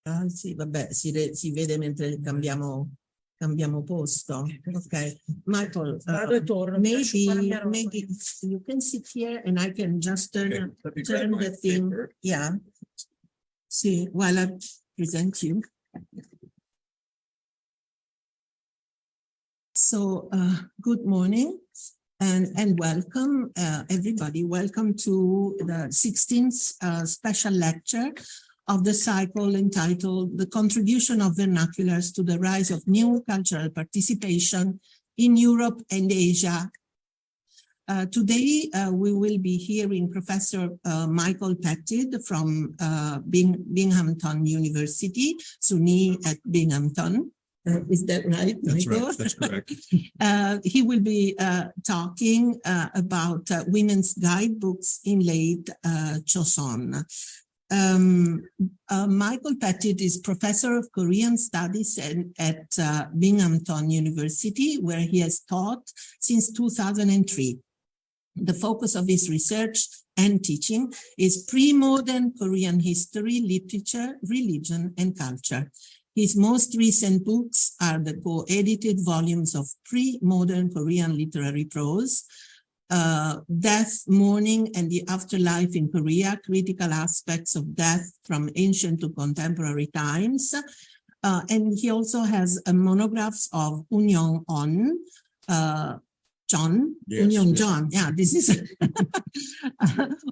Ah, sì, vabbè, si vede mentre cambiamo posto. Ok, Michael, maybe you can sit here and I can just turn the thing. Yeah. See, while I present you. So, good morning and welcome, everybody. Welcome to the 16th special lecture of the cycle entitled The Contribution of Vernaculars to the Rise of New Cultural Participation in Europe and Asia. Today, we will be hearing Professor Michael Pettid from Binghamton University, SUNY at Binghamton. Is that right, Michael? That's right. That's correct. He will be talking about women's guidebooks in late Chosŏn. Michael Pettid is professor of Korean studies at Binghamton University, where he has taught since 2003. The focus of his research and teaching is pre-modern Korean history, literature, religion, and culture. His most recent books are the co-edited volumes of pre-modern Korean literary prose, Death, Mourning, and the Afterlife in Korea, Critical Aspects of Death from Ancient to Contemporary Times. And he also has monographs of Unyoung-on, John, Yes, Unyoung-john, yeah, this is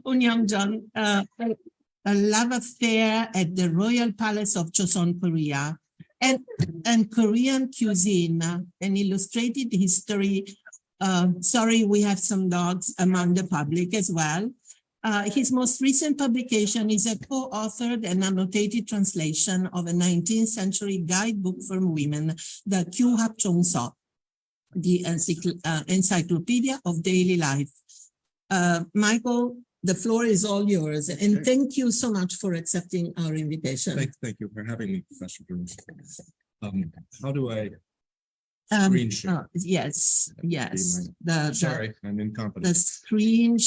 Unyoung-john, a love affair at the Royal Palace of Chosŏn, Korea, and Korean cuisine, an illustrated history. Sorry, we have some dogs among the public as well. His most recent publication is a co-authored and annotated translation of a 19th century guidebook for women, the Chosŏn, the Encyclopedia of Daily Life. Michael, the floor is all yours, and thank you so much for accepting our invitation. Thank you for having me, Professor Bruce. How do I screen share? Yes. Sorry, I'm incompetent. The screen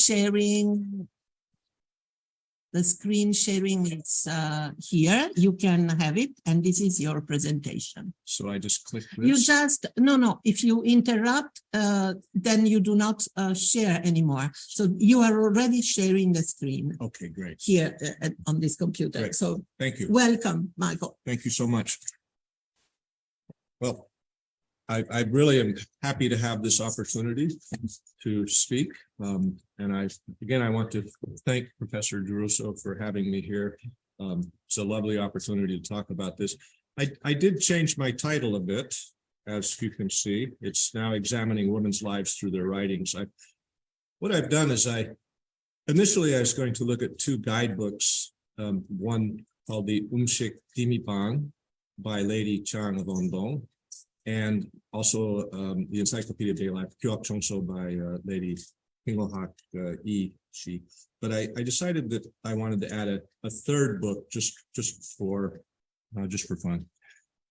sharing is here. You can have it, and this is your presentation. So I just click this? No. If you interrupt, then you do not share anymore. So you are already sharing the screen. Okay, great. Here on this computer. Great. So thank you. Welcome, Michael. Thank you so much. Well, I really am happy to have this opportunity to speak. And I want to thank Professor Chosŏn for having me here. It's a lovely opportunity to talk about this. I did change my title a bit, as you can see. It's now Examining Women's Lives Through Their Writings. What I've done is initially I was going to look at two guidebooks, one called the Umsik Dimibang by Lady Chang of Ondong, and also the Encyclopedia of Daily Life, Chosŏn by Lady Pingohak Shi. But I decided that I wanted to add a third book just for fun.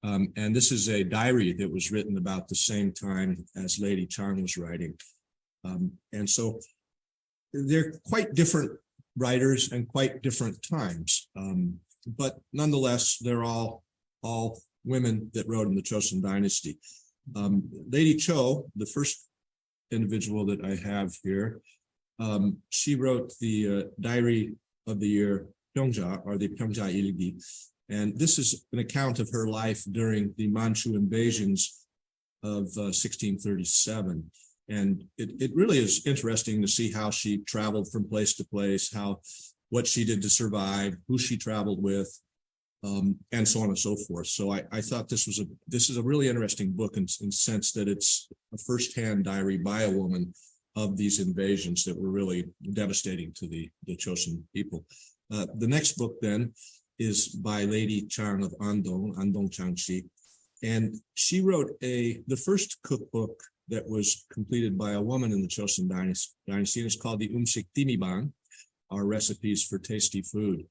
And this is a diary that was written about the same time as Lady Chang was writing. And so they're quite different writers and quite different times. But nonetheless, they're all women that wrote in the Chosŏn dynasty. Lady Cho, the first individual that I have here, she wrote the diary of the year Pyeongja, or the Pyeongja Ilgi. And this is an account of her life during the Manchu invasions of 1637. And it really is interesting to see how she traveled from place to place, what she did to survive, who she traveled with, and so on and so forth. So I thought this is a really interesting book in the sense that it's a firsthand diary by a woman of these invasions that were really devastating to the Chosŏn people. The next book then is by Lady Chang of Andong Changshi, and she wrote the first cookbook that was completed by a woman in the Chosŏn dynasty, and it's called the Umsik Dimibang, our recipes for tasty food.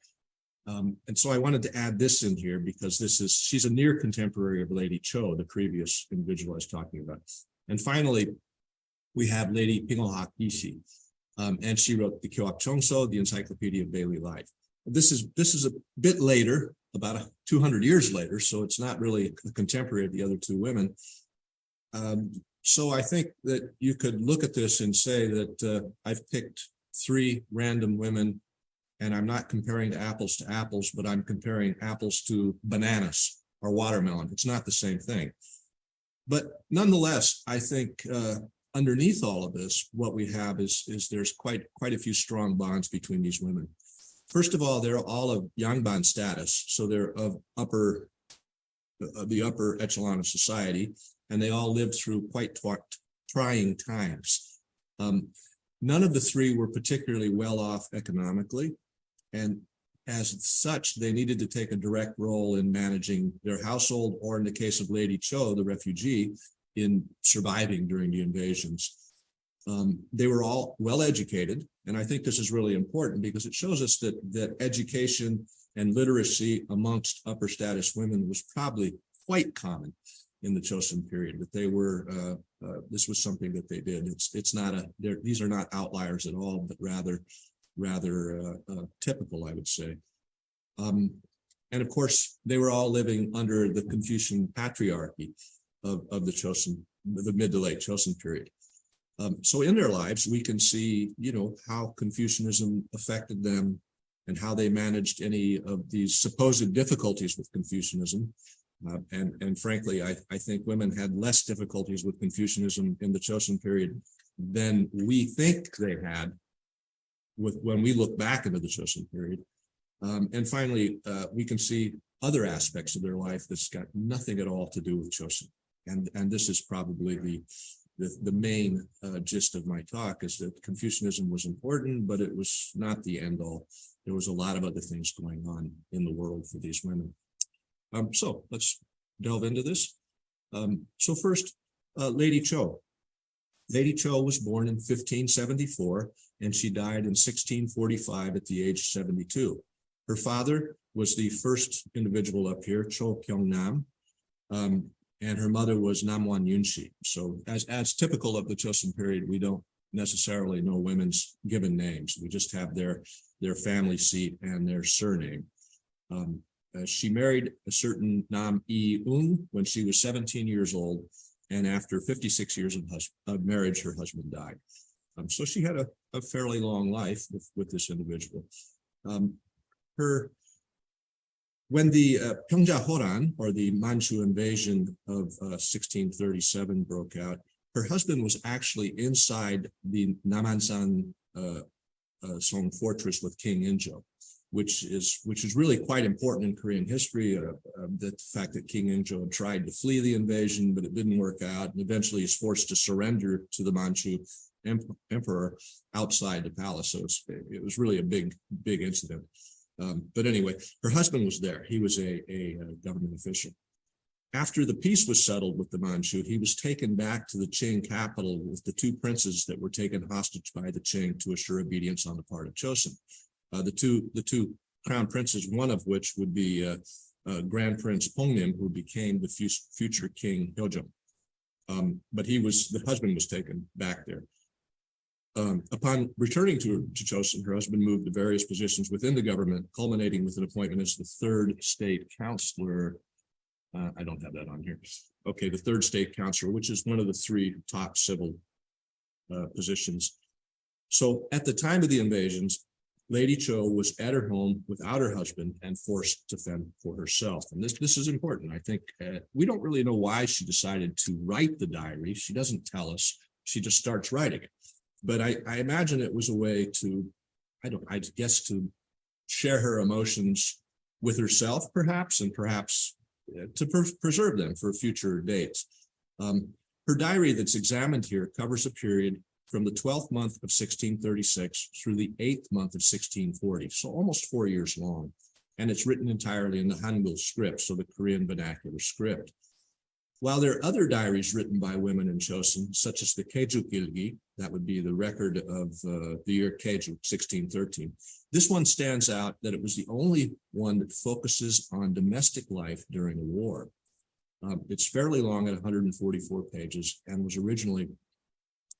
And so I wanted to add this in here because she's a near contemporary of Lady Cho, the previous individual I was talking about. And finally, we have Lady Pingohak Shi, and she wrote the Chosŏn, the Encyclopedia of Daily Life. This is a bit later, about 200 years later, so it's not really a contemporary of the other two women. So I think that you could look at this and say that I've picked three random women, and I'm not comparing apples to apples, but I'm comparing apples to bananas or watermelon. It's not the same thing. But nonetheless, I think underneath all of this, what we have is there's quite a few strong bonds between these women. First of all, they're all of Yangban status, so they're of the upper echelon of society, and they all lived through quite trying times. None of the three were particularly well off economically, and as such, they needed to take a direct role in managing their household, or in the case of Lady Cho, the refugee, in surviving during the invasions. They were all well educated, and I think this is really important because it shows us that education and literacy amongst upper status women was probably quite common in the Chosŏn period. That they were this was something that they did. It's not these are not outliers at all, but rather typical, I would say. And of course, they were all living under the Confucian patriarchy of the Chosŏn, the mid to late Chosŏn period. So in their lives, we can see, how Confucianism affected them and how they managed any of these supposed difficulties with Confucianism. And frankly, I think women had less difficulties with Confucianism in the Chosŏn period than we think they had when we look back into the Chosŏn period. And finally, we can see other aspects of their life that's got nothing at all to do with Chosŏn. And this is probably the main gist of my talk, is that Confucianism was important, but it was not the end all. There was a lot of other things going on in the world for these women. So let's delve into this. So first, Lady Cho. Lady Cho was born in 1574, and she died in 1645 at the age of 72. Her father was the first individual up here, Cho Kyung-nam, and her mother was Namwan Yunshi. So as typical of the Chosŏn period, we don't necessarily know women's given names. We just have their family seat and their surname. She married a certain Nam I-ung when she was 17 years old, and after 56 years of marriage, her husband died. So she had a fairly long life with this individual. When the Pyeongja-Horan, or the Manchu invasion of 1637, broke out, her husband was actually inside the Namansan Song fortress with King Injo, which is really quite important in Korean history. The fact that King Injo tried to flee the invasion, but it didn't work out, and eventually he's forced to surrender to the Manchu emperor outside the palace. So it was really a big incident. But anyway, her husband was there. He was a government official. After the peace was settled with the Manchu, he was taken back to the Qing capital with the two princes that were taken hostage by the Qing to assure obedience on the part of Chosŏn. The two crown princes, one of which would be Grand Prince Pongnim, who became the future King Hyojong. But the husband was taken back there. Upon returning to Chosŏn, her husband moved to various positions within the government, culminating with an appointment as the third state counselor. I don't have that on here. Okay, the third state counselor, which is one of the three top civil positions. So at the time of the invasions, Lady Cho was at her home without her husband and forced to fend for herself. And this is important. I think we don't really know why she decided to write the diary. She doesn't tell us. She just starts writing it. But I imagine it was a way to, I guess, to share her emotions with herself, perhaps, and perhaps to preserve them for future dates. Her diary that's examined here covers a period from the 12th month of 1636 through the 8th month of 1640, so almost 4 years long. And it's written entirely in the Hangul script, so the Korean vernacular script. While there are other diaries written by women in Chosŏn, such as the Kejuk Ilgi, that would be the record of the year Kejuk, 1613, this one stands out that it was the only one that focuses on domestic life during a war. It's fairly long at 144 pages and was originally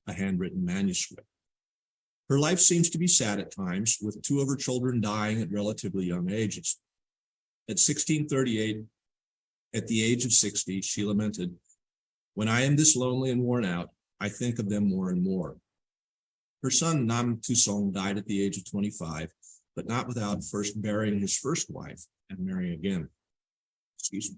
a handwritten manuscript. Her life seems to be sad at times, with two of her children dying at relatively young ages. At 1638, at the age of 60, she lamented, "When I am this lonely and worn out, I think of them more and more." Her son Nam Chosŏn died at the age of 25, but not without first burying his first wife and marrying again. Excuse me.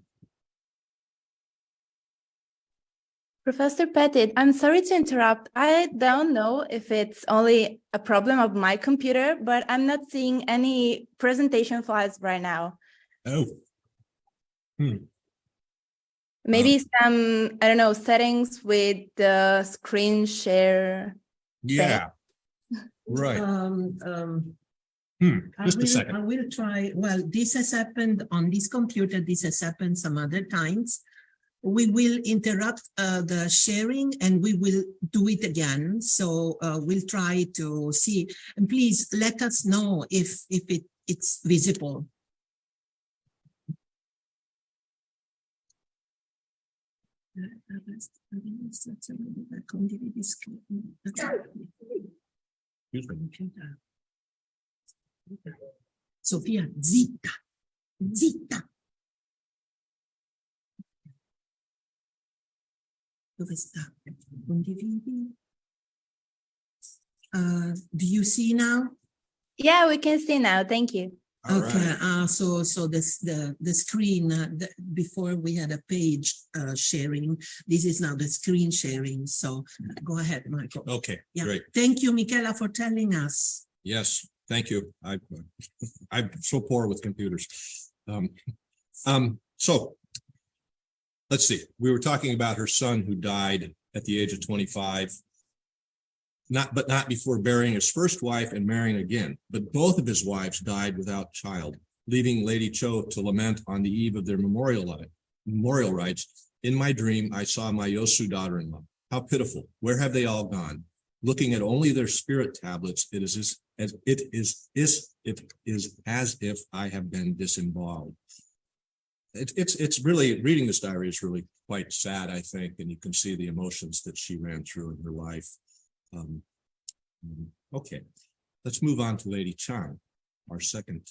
Professor Pettid, I'm sorry to interrupt. I don't know if it's only a problem of my computer, but I'm not seeing any presentation files right now. Oh. Maybe some, I don't know, settings with the screen share. Yeah. Right. Just a second. I will try. Well, this has happened on this computer. This has happened some other times. We will interrupt the sharing and we will do it again. So we'll try to see. And please let us know if it's visible. Sofia, zitta, zitta. Dove sta? Condividi. Do you see now? Yeah, we can see now. Thank you. All Okay. right. So the screen before we had a page sharing. This is now the screen sharing. So go ahead, Michael. Okay, Yeah. great. Thank you, Michela, for telling us. Yes, thank you. I'm so poor with computers. So let's see. We were talking about her son who died at the age of 25. But not before burying his first wife and marrying again. But both of his wives died without child, leaving Lady Cho to lament on the eve of their memorial rites. In my dream, I saw my Yosu daughter-in-law. How pitiful. Where have they all gone? Looking at only their spirit tablets, it is as if I have been disemboweled. It's really, reading this diary is really quite sad, I think, and you can see the emotions that she ran through in her life. Okay, let's move on to Lady Chang, our second.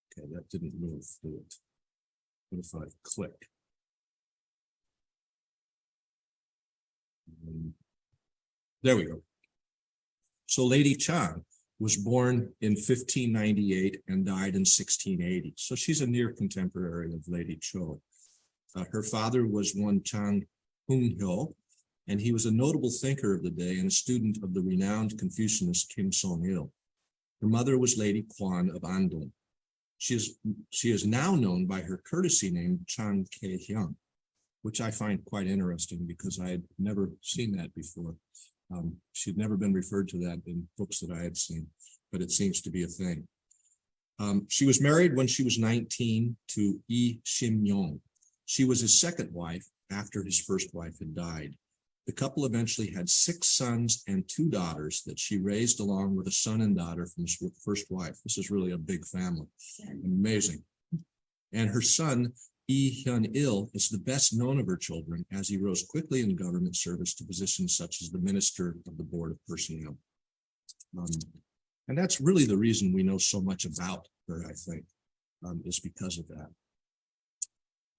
Okay, that didn't move, did it? What if I click? There we go. So Lady Chang was born in 1598 and died in 1680. So she's a near contemporary of Lady Cho. Her father was one Chang Hung-hyo, and he was a notable thinker of the day and a student of the renowned Confucianist Kim Song-il. Her mother was Lady Kwan of Andong. She is now known by her courtesy name Chang Ke-hyang, which I find quite interesting because I had never seen that before. She'd never been referred to that in books that I had seen, but it seems to be a thing. She was married when she was 19 to Yi Shim-yong. She was his second wife after his first wife had died. The couple eventually had 6 sons and 2 daughters that she raised along with a son and daughter from his first wife. This is really a big family. Amazing. And her son, Yi Hyun-il, is the best known of her children as he rose quickly in government service to positions such as the Minister of the Board of Personnel. And that's really the reason we know so much about her, I think, is because of that.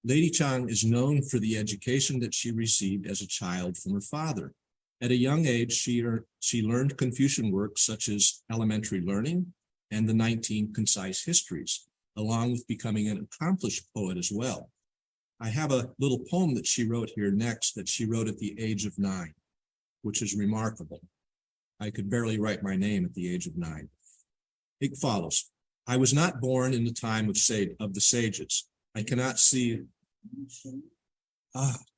Lady Chang is known for the education that she received as a child from her father. At a young age, she learned Confucian works such as Elementary Learning and the 19 Concise Histories, along with becoming an accomplished poet as well. I have a little poem that she wrote here next that she wrote at the age of 9, which is remarkable. I could barely write my name at the age of 9. It follows. I was not born in the time of the sages. I cannot see.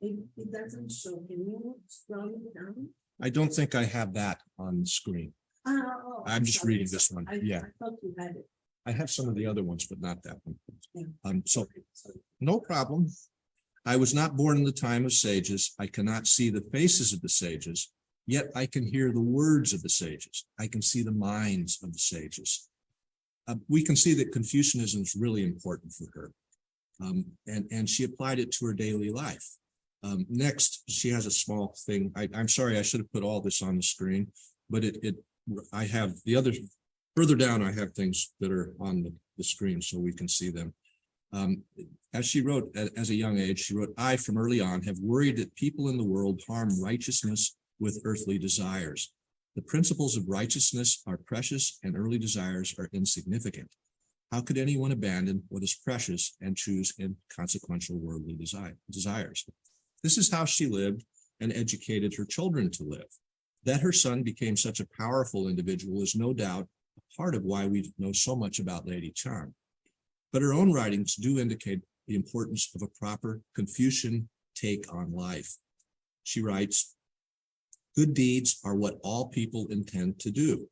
It doesn't show. Can you scroll it down? I don't think I have that on the screen. I'm just reading this one. Yeah. I thought you had it. I have some of the other ones, but not that one. Yeah. So no problem. I was not born in the time of sages. I cannot see the faces of the sages, yet I can hear the words of the sages. I can see the minds of the sages. We can see that Confucianism is really important for her. And she applied it to her daily life. Next, she has a small thing. I'm sorry, I should have put all this on the screen, but I have the other, further down, I have things that are on the screen so we can see them. As she wrote, as a young age, she wrote, I, from early on, have worried that people in the world harm righteousness with earthly desires. The principles of righteousness are precious and earthly desires are insignificant. How could anyone abandon what is precious and choose inconsequential worldly desires? This is how she lived and educated her children to live. That her son became such a powerful individual is no doubt a part of why we know so much about Lady Chosŏn. But her own writings do indicate the importance of a proper Confucian take on life. She writes, good deeds are what all people intend to do.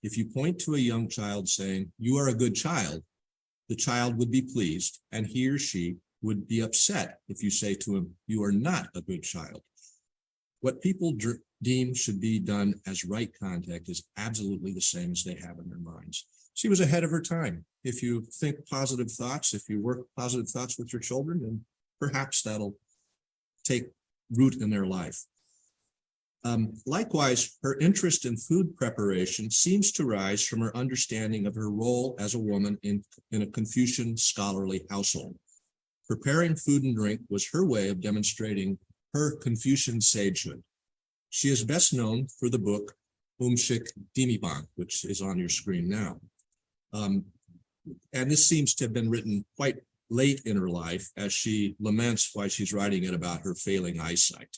If you point to a young child saying, you are a good child, the child would be pleased, and he or she would be upset if you say to him, you are not a good child. What people deem should be done as right conduct is absolutely the same as they have in their minds. She was ahead of her time. If you think positive thoughts, if you work positive thoughts with your children, then perhaps that'll take root in their life. Likewise, her interest in food preparation seems to rise from her understanding of her role as a woman in a Confucian scholarly household. Preparing food and drink was her way of demonstrating her Confucian sagehood. She is best known for the book Umshik Dimibang, which is on your screen now. And this seems to have been written quite late in her life as she laments why she's writing it about her failing eyesight.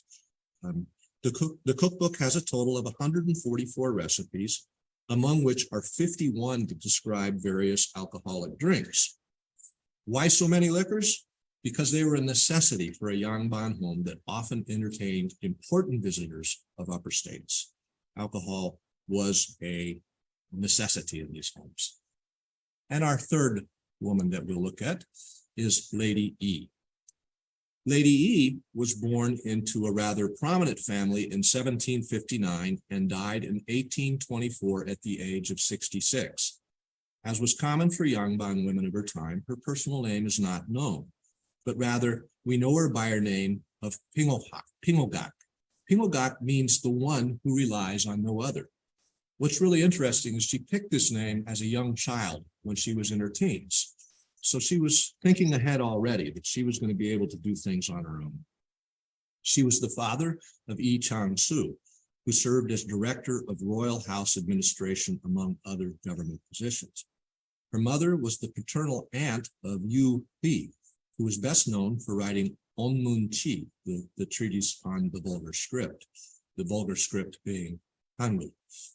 The cookbook has a total of 144 recipes, among which are 51 to describe various alcoholic drinks. Why so many liquors? Because they were a necessity for a Yangban home that often entertained important visitors of upper states. Alcohol was a necessity in these homes. And our third woman that we'll look at is Lady E. Lady E was born into a rather prominent family in 1759 and died in 1824 at the age of 66. As was common for Yangban women of her time, her personal name is not known, but rather we know her by her name of Pingogak. Pingogak means the one who relies on no other. What's really interesting is she picked this name as a young child when she was in her teens. So she was thinking ahead already that she was going to be able to do things on her own. She was the father of Yi Chang-su, who served as director of Royal House Administration, among other government positions. Her mother was the paternal aunt of Yu Bi, who was best known for writing Onmun-chi, the treatise on the vulgar script being Hangul,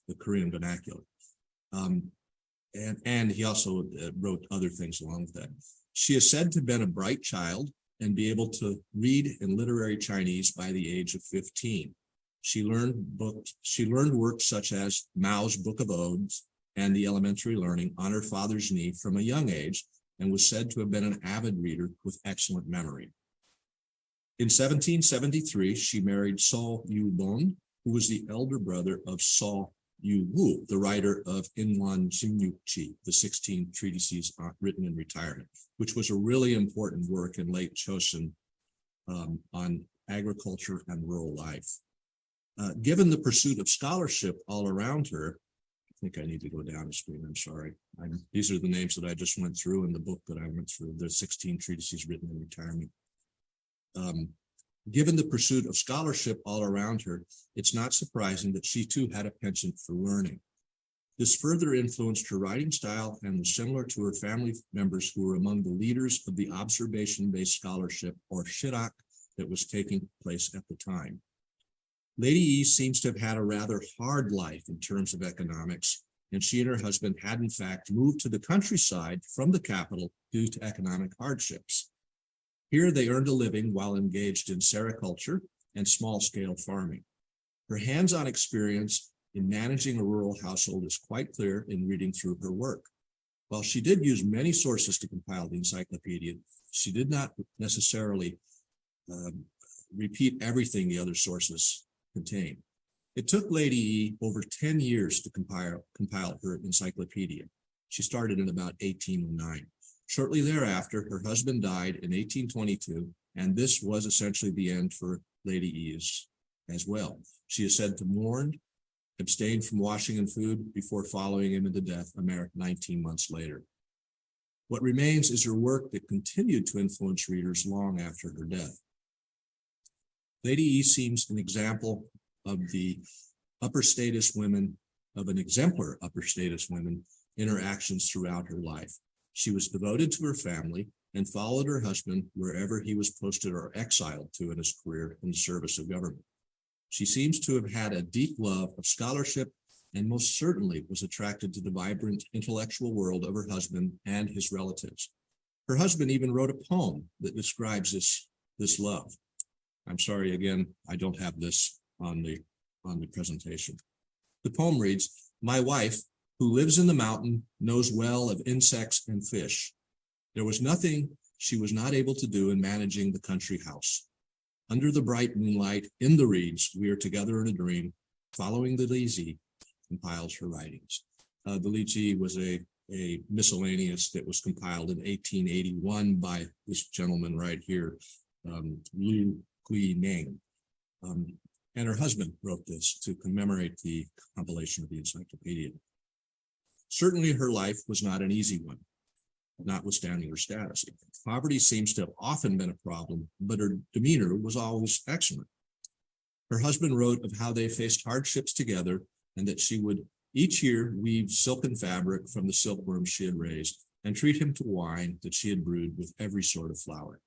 the Korean vernacular. And he also wrote other things along with that. She is said to have been a bright child and be able to read in literary Chinese by the age of 15. She learned works such as Mao's Book of Odes and the Elementary Learning on her father's knee from a young age, and was said to have been an avid reader with excellent memory. In 1773, she married So Yu-bon, who was the elder brother of So Yu-woo, the writer of Inwan Jimyukchi, the 16 treatises written in retirement, which was a really important work in late Chosŏn on agriculture and rural life. Given the pursuit of scholarship all around her, I think I need to go down the screen, I'm sorry. These are the names that I just went through in the book that I went through, the 16 treatises written in retirement. Given the pursuit of scholarship all around her, it's not surprising that she too had a penchant for learning. This further influenced her writing style and was similar to her family members who were among the leaders of the observation-based scholarship, or shirak, that was taking place at the time. Lady E seems to have had a rather hard life in terms of economics, and she and her husband had in fact moved to the countryside from the capital due to economic hardships. Here they earned a living while engaged in sericulture and small-scale farming. Her hands-on experience in managing a rural household is quite clear in reading through her work. While she did use many sources to compile the encyclopedia, she did not necessarily repeat everything the other sources contain. It took Lady E over 10 years to compile her encyclopedia. She started in about 1809. Shortly thereafter, her husband died in 1822, and this was essentially the end for Lady E as well. She is said to mourn, abstained from washing and food before following him into death a mere 19 months later. What remains is her work that continued to influence readers long after her death. Lady E seems an example of the upper status women, of an exemplar upper status women in her actions throughout her life. She was devoted to her family and followed her husband wherever he was posted or exiled to in his career in the service of government. She seems to have had a deep love of scholarship and most certainly was attracted to the vibrant intellectual world of her husband and his relatives. Her husband even wrote a poem that describes this love. I'm sorry, again, I don't have this on the presentation. The poem reads, "My wife, who lives in the mountain, knows well of insects and fish. There was nothing she was not able to do in managing the country house. Under the bright moonlight, in the reeds, we are together in a dream, following the Lizi," compiles her writings. The Lizi was a miscellaneous that was compiled in 1881 by this gentleman right here, Liu Kui Ning. And her husband wrote this to commemorate the compilation of the encyclopedia. Certainly her life was not an easy one, notwithstanding her status. Poverty seems to have often been a problem, but her demeanor was always excellent. Her husband wrote of how they faced hardships together and that she would each year weave silken fabric from the silkworms she had raised and treat him to wine that she had brewed with every sort of flower.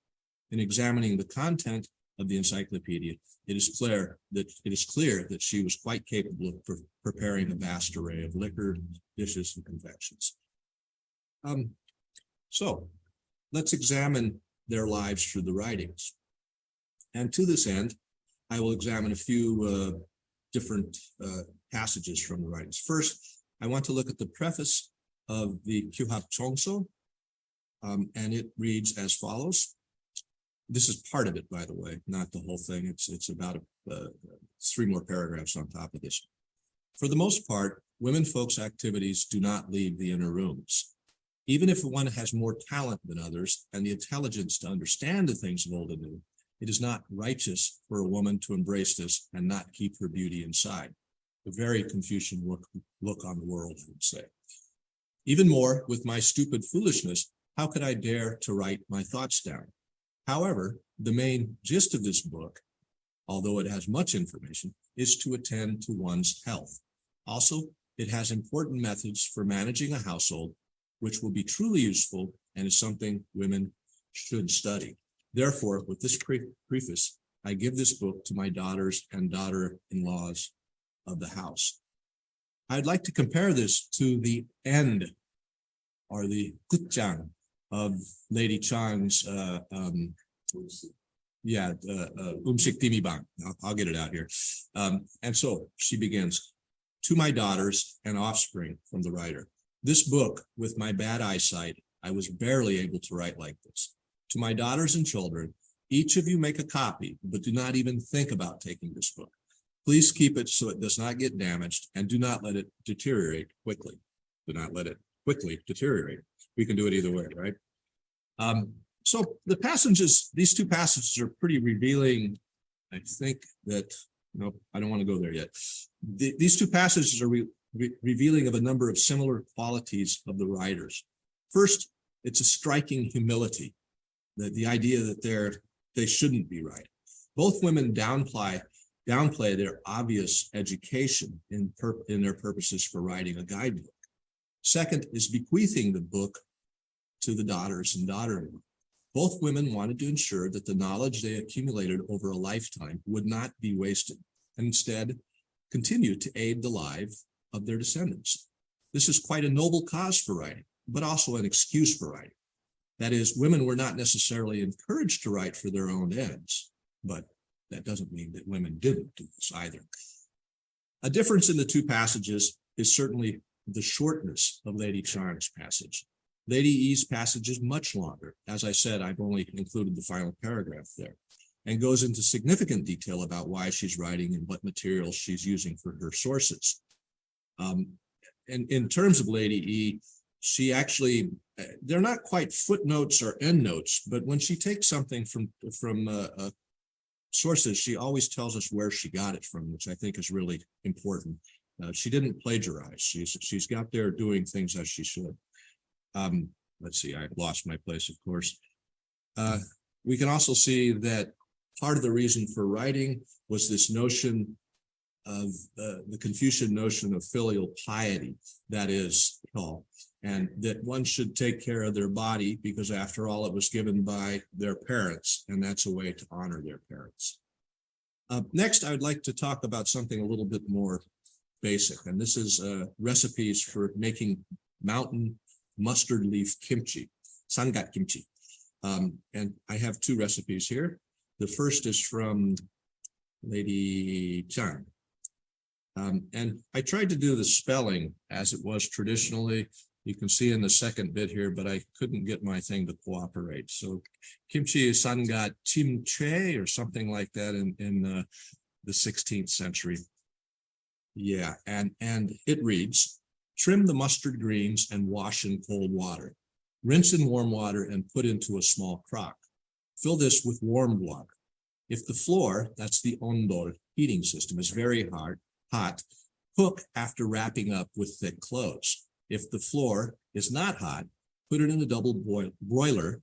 In examining the content of the encyclopedia, it is clear that she was quite capable of preparing a vast array of liquor, dishes, and confections. So let's examine their lives through the writings. And to this end, I will examine a few different passages from the writings. First, I want to look at the preface of the Chosŏn, and it reads as follows. This is part of it, by the way, not the whole thing. It's about 3 more paragraphs on top of this. For the most part, women folks' activities do not leave the inner rooms. Even if one has more talent than others and the intelligence to understand the things of old and new, it is not righteous for a woman to embrace this and not keep her beauty inside. A very Confucian look on the world, I would say. Even more, with my stupid foolishness, how could I dare to write my thoughts down? However, the main gist of this book, although it has much information, is to attend to one's health. Also, it has important methods for managing a household, which will be truly useful and is something women should study. Therefore, with this preface, I give this book to my daughters and daughter-in-laws of the house. I'd like to compare this to the end, or the gutjang of Lady Chang's Umsik Timibang. I'll get it out here. And so she begins, "To my daughters and offspring," from the writer. "This book, with my bad eyesight, I was barely able to write like this. To my daughters and children, each of you make a copy, but do not even think about taking this book. Please keep it so it does not get damaged and do not let it deteriorate quickly." Do not let it quickly deteriorate. We can do it either way, right? So the passages, these 2 passages are pretty revealing. I think that, nope, I don't want to go there yet. These 2 passages are revealing of a number of similar qualities of the writers. First, it's a striking humility, the idea that they shouldn't be right. Both women downplay their obvious education in their purposes for writing a guidebook. Second is bequeathing the book to the daughters and daughter-in-law. Both women wanted to ensure that the knowledge they accumulated over a lifetime would not be wasted, and instead continue to aid the life of their descendants. This is quite a noble cause for writing, but also an excuse for writing. That is, women were not necessarily encouraged to write for their own ends, but that doesn't mean that women didn't do this either. A difference in the 2 passages is certainly the shortness of Lady Chang's passage. Lady E's passage is much longer. As I said, I've only included the final paragraph there, and goes into significant detail about why she's writing and what materials she's using for her sources. And in terms of Lady E, she actually, they're not quite footnotes or endnotes, but when she takes something from sources, she always tells us where she got it from, which I think is really important. She didn't plagiarize. She's got there doing things as she should. let's see, I lost my place, of course. We can also see that part of the reason for writing was this notion of the Confucian notion of filial piety, that is, and that one should take care of their body because after all, it was given by their parents, and that's a way to honor their parents. Next, I would like to talk about something a little bit more basic, and this is recipes for making mountain mustard leaf kimchi, sangat kimchi. And I have two recipes here. The first is from Lady Chang. And I tried to do the spelling as it was traditionally. You can see in the second bit here, but I couldn't get my thing to cooperate. So kimchi sangat chimche or something like that in the 16th century. Yeah, and it reads, trim the mustard greens and wash in cold water. Rinse in warm water and put into a small crock. Fill this with warmed water. If the floor, that's the ondol heating system, is very hot, cook after wrapping up with thick clothes. If the floor is not hot, put it in the double broiler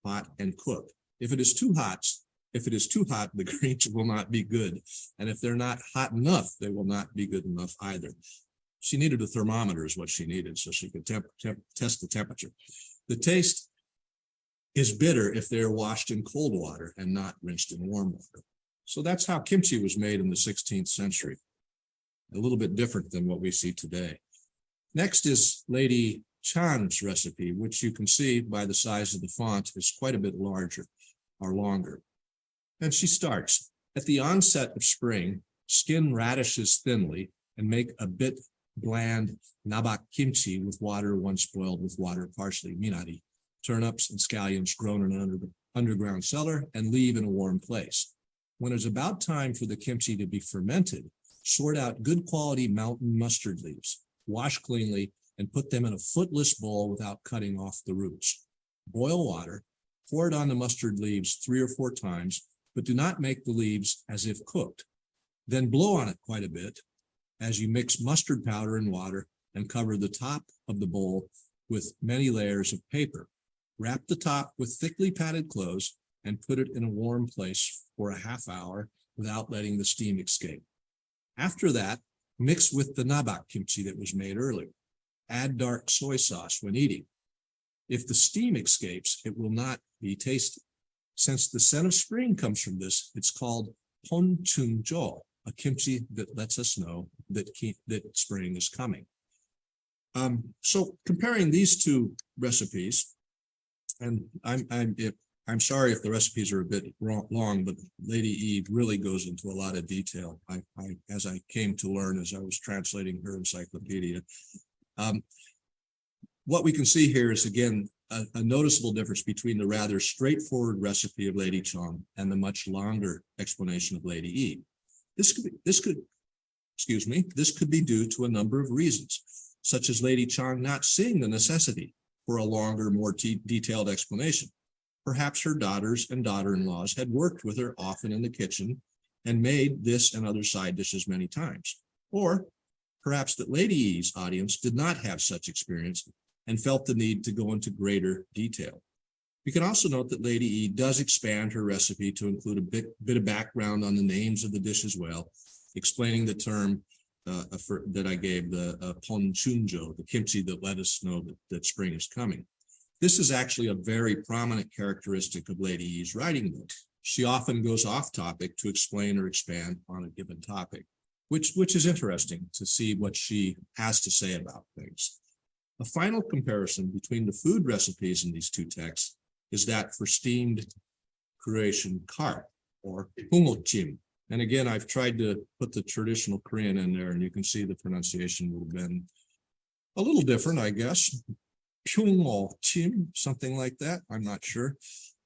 pot and cook. If it is too hot, the greens will not be good. And if they're not hot enough, they will not be good enough either. She needed a thermometer is what she needed so she could test the temperature. The taste is bitter if they're washed in cold water and not rinsed in warm water. So that's how kimchi was made in the 16th century. A little bit different than what we see today. Next is Lady Chan's recipe, which you can see by the size of the font is quite a bit larger or longer. And she starts, at the onset of spring, skin radishes thinly and make a bit bland nabak kimchi with water once boiled with water, parsley, minari, turnips and scallions grown in an underground cellar and leave in a warm place. When it's about time for the kimchi to be fermented, sort out good quality mountain mustard leaves, wash cleanly, and put them in a footless bowl without cutting off the roots. Boil water, pour it on the mustard leaves 3 or 4 times, but do not make the leaves as if cooked. Then blow on it quite a bit as you mix mustard powder and water and cover the top of the bowl with many layers of paper. Wrap the top with thickly padded clothes and put it in a warm place for a half hour without letting the steam escape. After that, mix with the nabak kimchi that was made earlier. Add dark soy sauce when eating. If the steam escapes, it will not be tasty. Since the scent of spring comes from this, it's called ponchunjo, a kimchi that lets us know that spring is coming. So comparing these two recipes, and I'm sorry if the recipes are a bit long, but Lady Eve really goes into a lot of detail. As I came to learn as I was translating her encyclopedia. What we can see here is, again, a noticeable difference between the rather straightforward recipe of Lady Chong and the much longer explanation of Lady Eve. This could be due to a number of reasons, such as Lady Chong not seeing the necessity for a longer, more detailed explanation. Perhaps her daughters and daughter-in-laws had worked with her often in the kitchen and made this and other side dishes many times. Or perhaps that Lady E's audience did not have such experience and felt the need to go into greater detail. We can also note that Lady E does expand her recipe to include a bit of background on the names of the dish as well, explaining the term that I gave, the ponchunjo, the kimchi that let us know that spring is coming. This is actually a very prominent characteristic of Lady E's writing though. She often goes off topic to explain or expand on a given topic, which is interesting to see what she has to say about things. A final comparison between the food recipes in these two texts is that for steamed Croatian carp or pungochim. And again, I've tried to put the traditional Korean in there, and you can see the pronunciation would have been a little different, I guess. Pungochim, something like that. I'm not sure.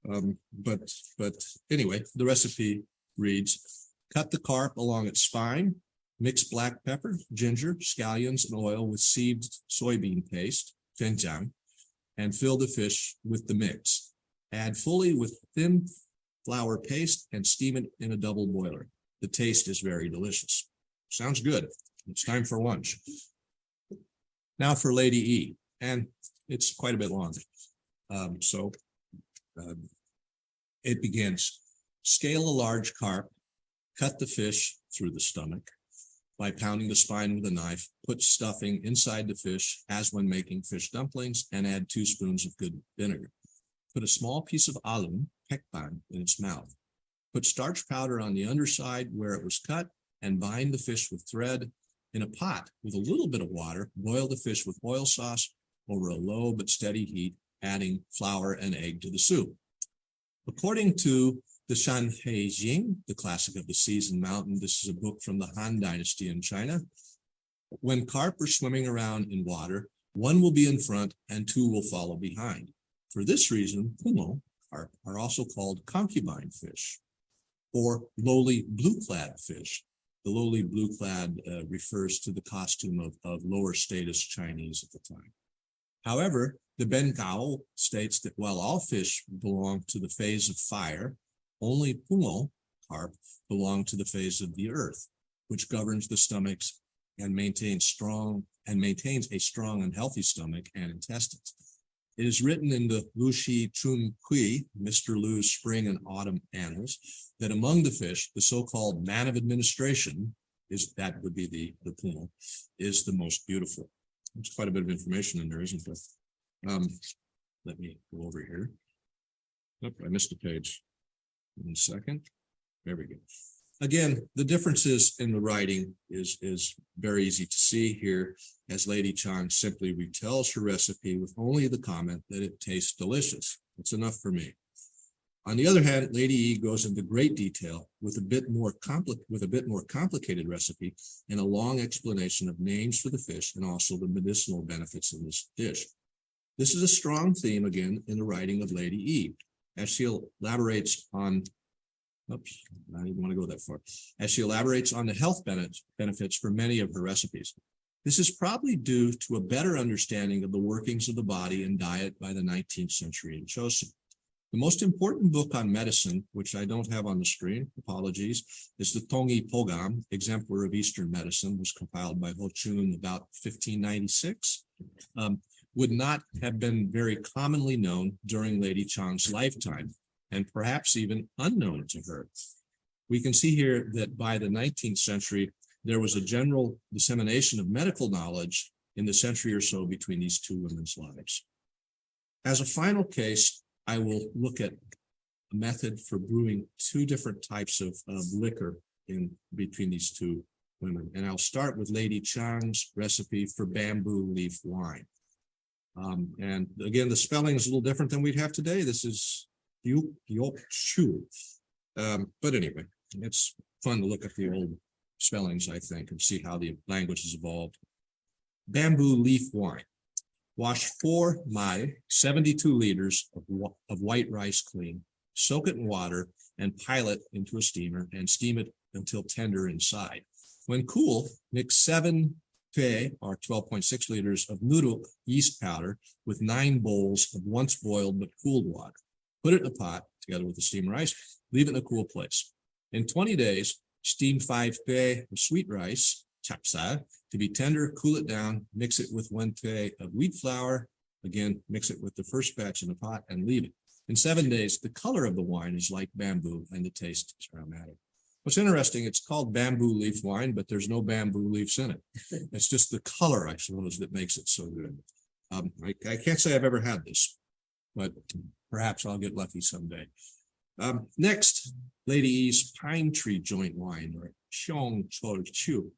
But anyway, the recipe reads, cut the carp along its spine, mix black pepper, ginger, scallions, and oil with sieved soybean paste, doenjang, and fill the fish with the mix. Add fully with thin flour paste and steam it in a double boiler. The taste is very delicious. Sounds good. It's time for lunch. Now for Lady E. And it's quite a bit longer. It begins. Scale a large carp, cut the fish through the stomach by pounding the spine with a knife, put stuffing inside the fish as when making fish dumplings, and add 2 spoons of good vinegar. Put a small piece of alum, pekban, in its mouth. Put starch powder on the underside where it was cut and bind the fish with thread. In a pot with a little bit of water, boil the fish with oil sauce over a low but steady heat, adding flour and egg to the soup. According to the Shanhei Jing, the classic of the seas and mountain, this is a book from the Han Dynasty in China. When carp are swimming around in water, 1 will be in front and 2 will follow behind. For this reason, pumo, carp, are also called concubine fish or lowly blue-clad fish. The lowly blue-clad refers to the costume of lower status Chinese at the time. However, the Bengao states that while all fish belong to the phase of fire, only pumo, carp, belong to the phase of the earth, which governs the stomachs and maintains a strong and healthy stomach and intestines. It is written in the Lu Shi Chun Kui, Mr. Lu's Spring and Autumn Annals, that among the fish, the so-called man of administration, that would be the pumo, is the most beautiful. There's quite a bit of information in there, isn't there? Let me go over here. Nope, I missed a page. 1 second. There we go. Again, the differences in the writing is very easy to see here, as Lady Chang simply retells her recipe with only the comment that it tastes delicious. It's enough for me. On the other hand, Lady Yi goes into great detail with a bit more complicated recipe and a long explanation of names for the fish and also the medicinal benefits of this dish. This is a strong theme again in the writing of Lady Yi, as she elaborates on I didn't want to go that far. As she elaborates on the health benefits for many of her recipes. This is probably due to a better understanding of the workings of the body and diet by the 19th century in Chosŏn. The most important book on medicine, which I don't have on the screen, apologies, is the Tongyi Pogam, Exemplar of Eastern Medicine, was compiled by Ho Chun about 1596. Would not have been very commonly known during Lady Chang's lifetime, and perhaps even unknown to her. We can see here that by the 19th century, there was a general dissemination of medical knowledge in the century or so between these 2 women's lives. As a final case, I will look at a method for brewing 2 different types of liquor in between these 2 women. And I'll start with Lady Chang's recipe for bamboo leaf wine. And again, the spelling is a little different than we'd have today. This is Chu. But anyway, it's fun to look at the old spellings, I think, and see how the language has evolved. Bamboo leaf wine. Wash 4 mai, 72 liters of white rice clean, soak it in water, and pile it into a steamer and steam it until tender inside. When cool, mix 7 pe, or 12.6 liters of nuruk yeast powder with 9 bowls of once boiled but cooled water. Put it in a pot together with the steamed rice, leave it in a cool place. In 20 days, steam 5 pe of sweet rice, chapsa, to be tender, cool it down, mix it with 1 pe of wheat flour, again, mix it with the first batch in the pot and leave it. In 7 days, the color of the wine is like bamboo and the taste is aromatic. What's interesting, it's called bamboo leaf wine, but there's no bamboo leaves in it. It's just the color, I suppose, that makes it so good. I can't say I've ever had this, but perhaps I'll get lucky someday. Next, Lady Yi's pine tree joint wine, or Chosån Chu.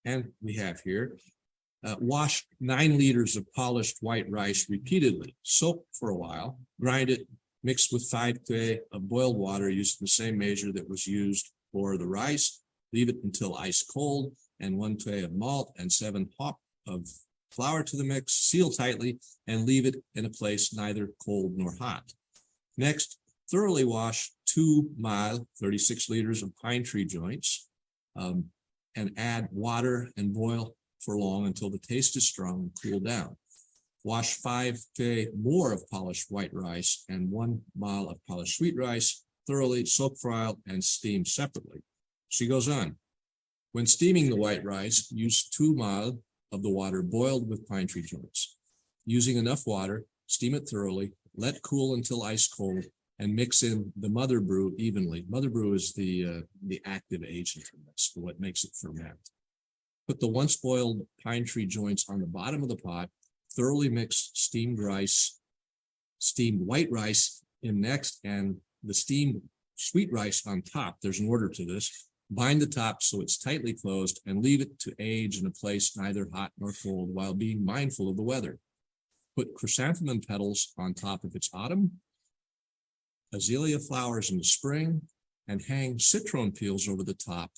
And we have here, wash 9 liters of polished white rice repeatedly, soak for a while, grind it, mixed with 5 pe of boiled water using the same measure that was used for the rice, leave it until ice cold, and 1 pe of malt and 7 hop of flour to the mix, seal tightly, and leave it in a place neither cold nor hot. Next, thoroughly wash 2 mile, 36 liters of pine tree joints, and add water and boil for long until the taste is strong and cool down. Wash 5 pe more of polished white rice and 1 mile of polished sweet rice, thoroughly soak for a while and steam separately. She goes on. When steaming the white rice, use 2 mile of the water boiled with pine tree joints. Using enough water, steam it thoroughly, let cool until ice cold, and mix in the mother brew evenly. Mother brew is the active agent in this, what makes it ferment. Put the once boiled pine tree joints on the bottom of the pot, thoroughly mix steamed white rice in next, and the steamed sweet rice on top. There's an order to this. Bind the top so it's tightly closed and leave it to age in a place neither hot nor cold while being mindful of the weather. Put chrysanthemum petals on top if it's autumn, azalea flowers in the spring, and hang citron peels over the top,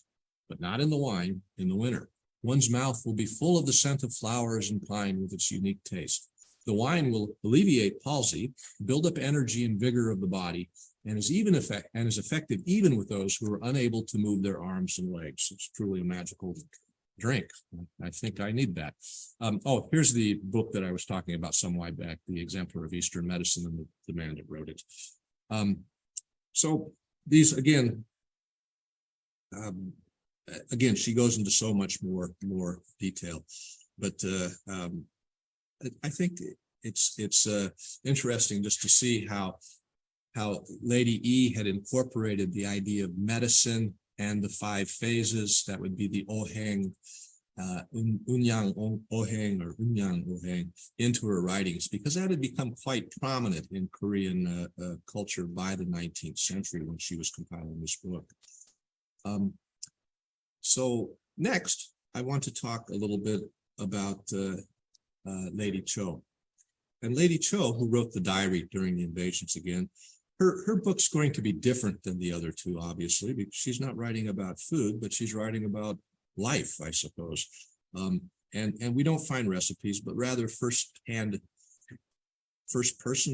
but not in the wine, in the winter. One's mouth will be full of the scent of flowers and pine with its unique taste. The wine will alleviate palsy, build up energy and vigor of the body, and is effective even with those who are unable to move their arms and legs. It's truly a magical drink. I think I need that. Here's the book that I was talking about some while back, The Exemplar of Eastern Medicine, and the man that wrote it. So these, again, she goes into so much more detail, but I think it's interesting just to see how Lady E had incorporated the idea of medicine and the 5 phases. That would be the Oheng, Unyang Oheng or Unyang Oheng, into her writings, because that had become quite prominent in Korean culture by the 19th century when she was compiling this book. So next, I want to talk a little bit about Lady Cho. And Lady Cho, who wrote the diary during the invasions again, her book's going to be different than the other two, obviously, because she's not writing about food, but she's writing about life, I suppose. And we don't find recipes, but rather first-person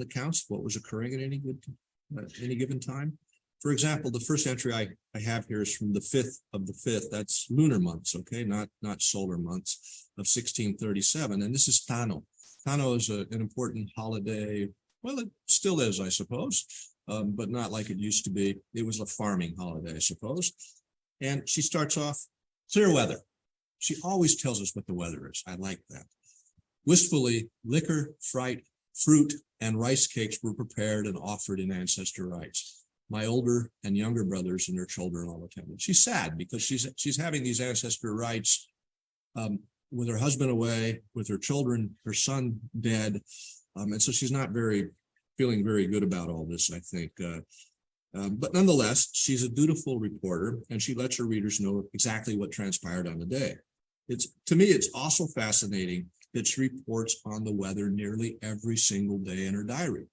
accounts of what was occurring at any given time. For example, the first entry I have here is from the 5th of the 5th. That's lunar months, okay, not solar months, of 1637. And this is Tano. Tano is an important holiday. Well, it still is, I suppose, but not like it used to be. It was a farming holiday, I suppose. And she starts off, clear weather. She always tells us what the weather is. I like that. Wistfully, liquor, fruit, and rice cakes were prepared and offered in ancestor rites. My older and younger brothers and their children all attended. She's sad because she's having these ancestor rites with her husband away, with her children, her son dead. And so she's not feeling very good about all this, I think. But nonetheless, she's a dutiful reporter, and she lets her readers know exactly what transpired on the day. To me, it's also fascinating that she reports on the weather nearly every single day in her diary,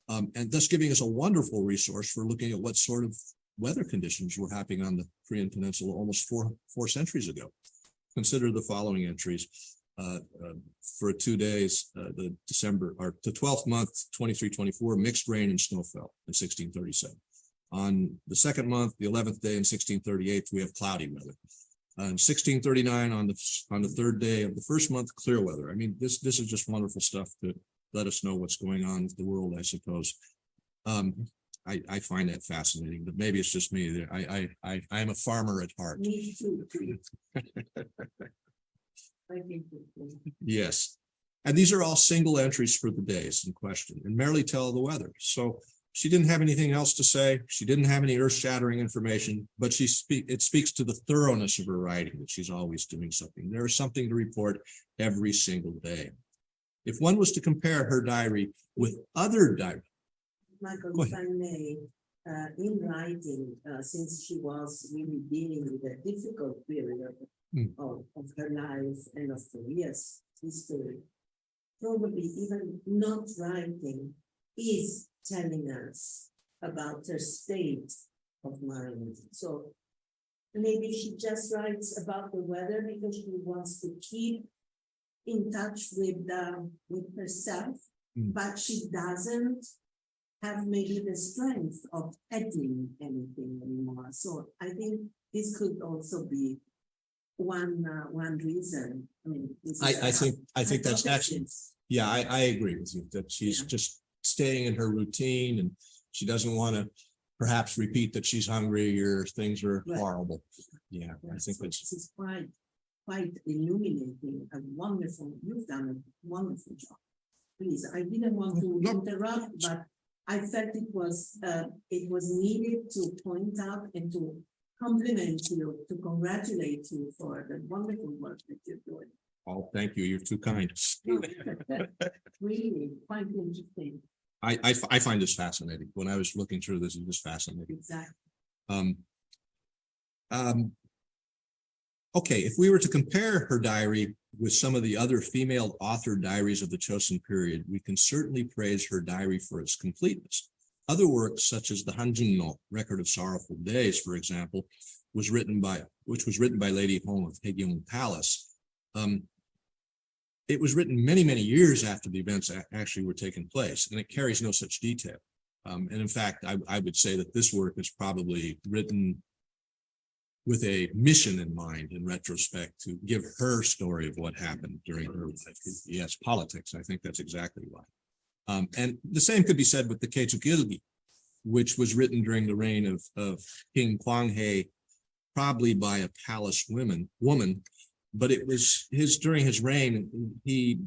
and thus giving us a wonderful resource for looking at what sort of weather conditions were happening on the Korean Peninsula almost four centuries ago. Consider the following entries. For 2 days, the 12th month, 23-24, mixed rain and snow fell in 1637. On the 2nd month, the 11th day in 1638, we have cloudy weather. In 1639, on the 3rd day of the 1st month, clear weather. I mean, this is just wonderful stuff to let us know what's going on with the world, I suppose. I find that fascinating, but maybe it's just me. I'm a farmer at heart. Me too. Yes. And these are all single entries for the days in question and merely tell the weather. So she didn't have anything else to say. She didn't have any earth-shattering information, but it speaks to the thoroughness of her writing, that she's always doing something. There is something to report every single day. If one was to compare her diary with other diaries. Michael, if I may, in writing, since she was really dealing with a difficult period of her life and of Korea's history, probably even not writing is telling us about her state of mind. So maybe she just writes about the weather because she wants to keep in touch with herself, but she doesn't have maybe the strength of adding anything anymore. So I think this could also be one reason. I mean, I think that's excellent. Yeah, I agree with you that she's just staying in her routine, and she doesn't want to perhaps repeat that she's hungry or things are horrible. Yeah, I think that's. She's quite quite illuminating, you've done a wonderful job. Please, I didn't want to interrupt, but I felt it was needed to point out and to compliment you, to congratulate you for the wonderful work that you're doing. Oh, thank you. You're too kind. Really, quite interesting. I find this fascinating. When I was looking through this, it was fascinating. Exactly. Okay, if we were to compare her diary with some of the other female author diaries of the Chosŏn period, we can certainly praise her diary for its completeness. Other works, such as the Hanjunno, Record of Sorrowful Days, for example, which was written by Lady Hong of Haegyeong Palace. It was written many, many years after the events actually were taking place, and it carries no such detail. And in fact, I would say that this work is probably written with a mission in mind in retrospect to give her story of what happened during her life. Yes, politics. I think that's exactly right. And the same could be said with the Kechukilgi, which was written during the reign of King Kwanghae, probably by a palace woman, but it was during his reign. He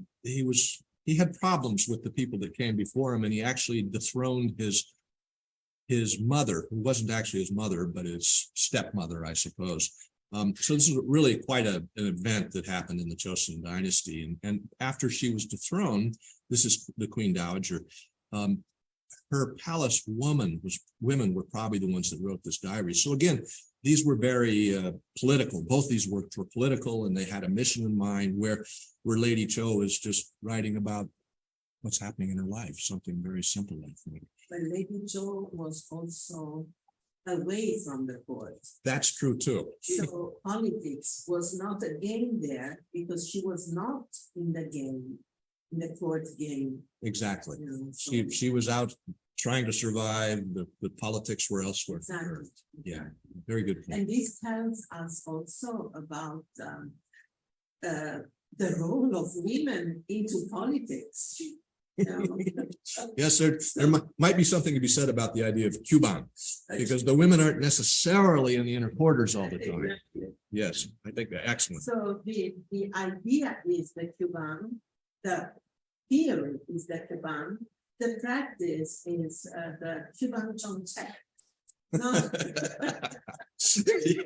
had problems with the people that came before him, and he actually dethroned his mother, who wasn't actually his mother, but his stepmother, I suppose. So this is really quite an event that happened in the Chosŏn dynasty. And after she was dethroned, this is the Queen Dowager, her palace women were probably the ones that wrote this diary. So again, these were very political. Both these works were political, and they had a mission in mind, where Lady Cho is just writing about what's happening in her life, something very simple, I think. But Lady Cho was also away from the court. That's true too. So politics was not a game there, because she was not in the game, in the court game. Exactly. You know, so She was out trying to survive. The politics were elsewhere. for her. exactly. Yeah, very good point. And this tells us also about the role of women into politics. You know? Yes, there might be something to be said about the idea of Cuban, because the women aren't necessarily in the inner quarters all the time. Yes, I think that's excellent. So the idea is the Cuban, the theory is the Cuban, the practice is the Cuban Chongche.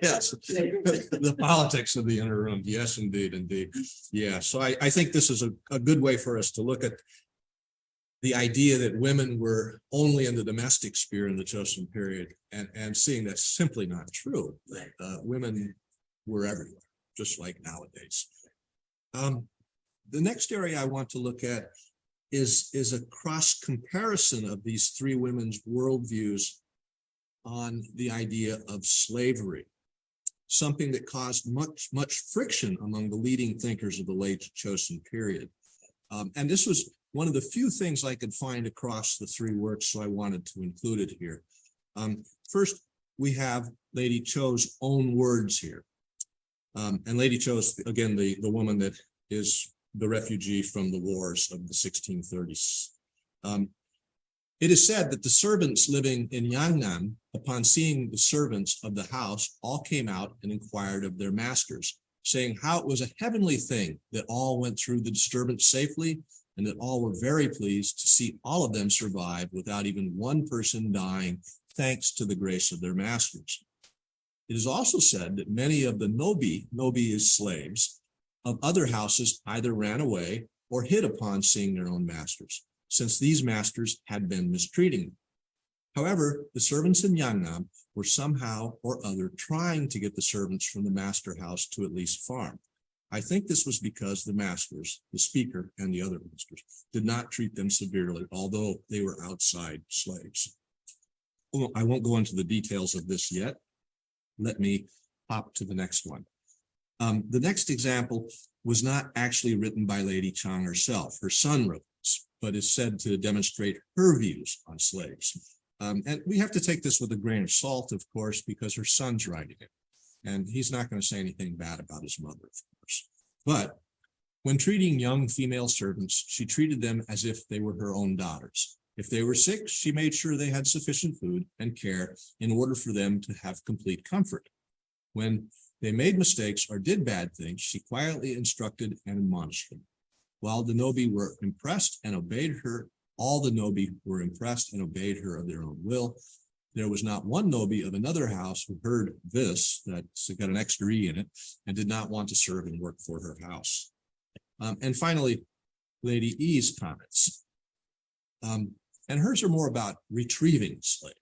Yes, the politics of the inner room. Yes, indeed. Yeah, so I think this is a good way for us to look at the idea that women were only in the domestic sphere in the Chosŏn period, and seeing that's simply not true. Women were everywhere, just like nowadays. The next area I want to look at is a cross comparison of these three women's worldviews on the idea of slavery, something that caused much friction among the leading thinkers of the late Chosŏn period. And this was one of the few things I could find across the three works, so I wanted to include it here. First, we have Lady Cho's own words here. And Lady Cho is, again, the woman that is the refugee from the wars of the 1630s. It is said that the servants living in Yangnam, upon seeing the servants of the house, all came out and inquired of their masters, saying how it was a heavenly thing that all went through the disturbance safely, and that all were very pleased to see all of them survive without even one person dying, thanks to the grace of their masters. It is also said that many of the nobi is slaves, of other houses either ran away or hid upon seeing their own masters, since these masters had been mistreating them. However, the servants in Yangnam were somehow or other trying to get the servants from the master house to at least farm. I think this was because the masters, the speaker and the other masters, did not treat them severely, although they were outside slaves. Well, I won't go into the details of this yet. Let me hop to the next one. The next example was not actually written by Lady Chang herself. Her son wrote this, but is said to demonstrate her views on slaves. And we have to take this with a grain of salt, of course, because her son's writing it. And he's not going to say anything bad about his mother, of course. But when treating young female servants, she treated them as if they were her own daughters. If they were sick, she made sure they had sufficient food and care in order for them to have complete comfort. When they made mistakes or did bad things, she quietly instructed and admonished them. While the Nobi were impressed and obeyed her, all the Nobi were impressed and obeyed her of their own will. There was not one Nobi of another house who heard this, that's got an extra E in it, and did not want to serve and work for her house. And finally, Lady E's comments. And hers are more about retrieving the slave.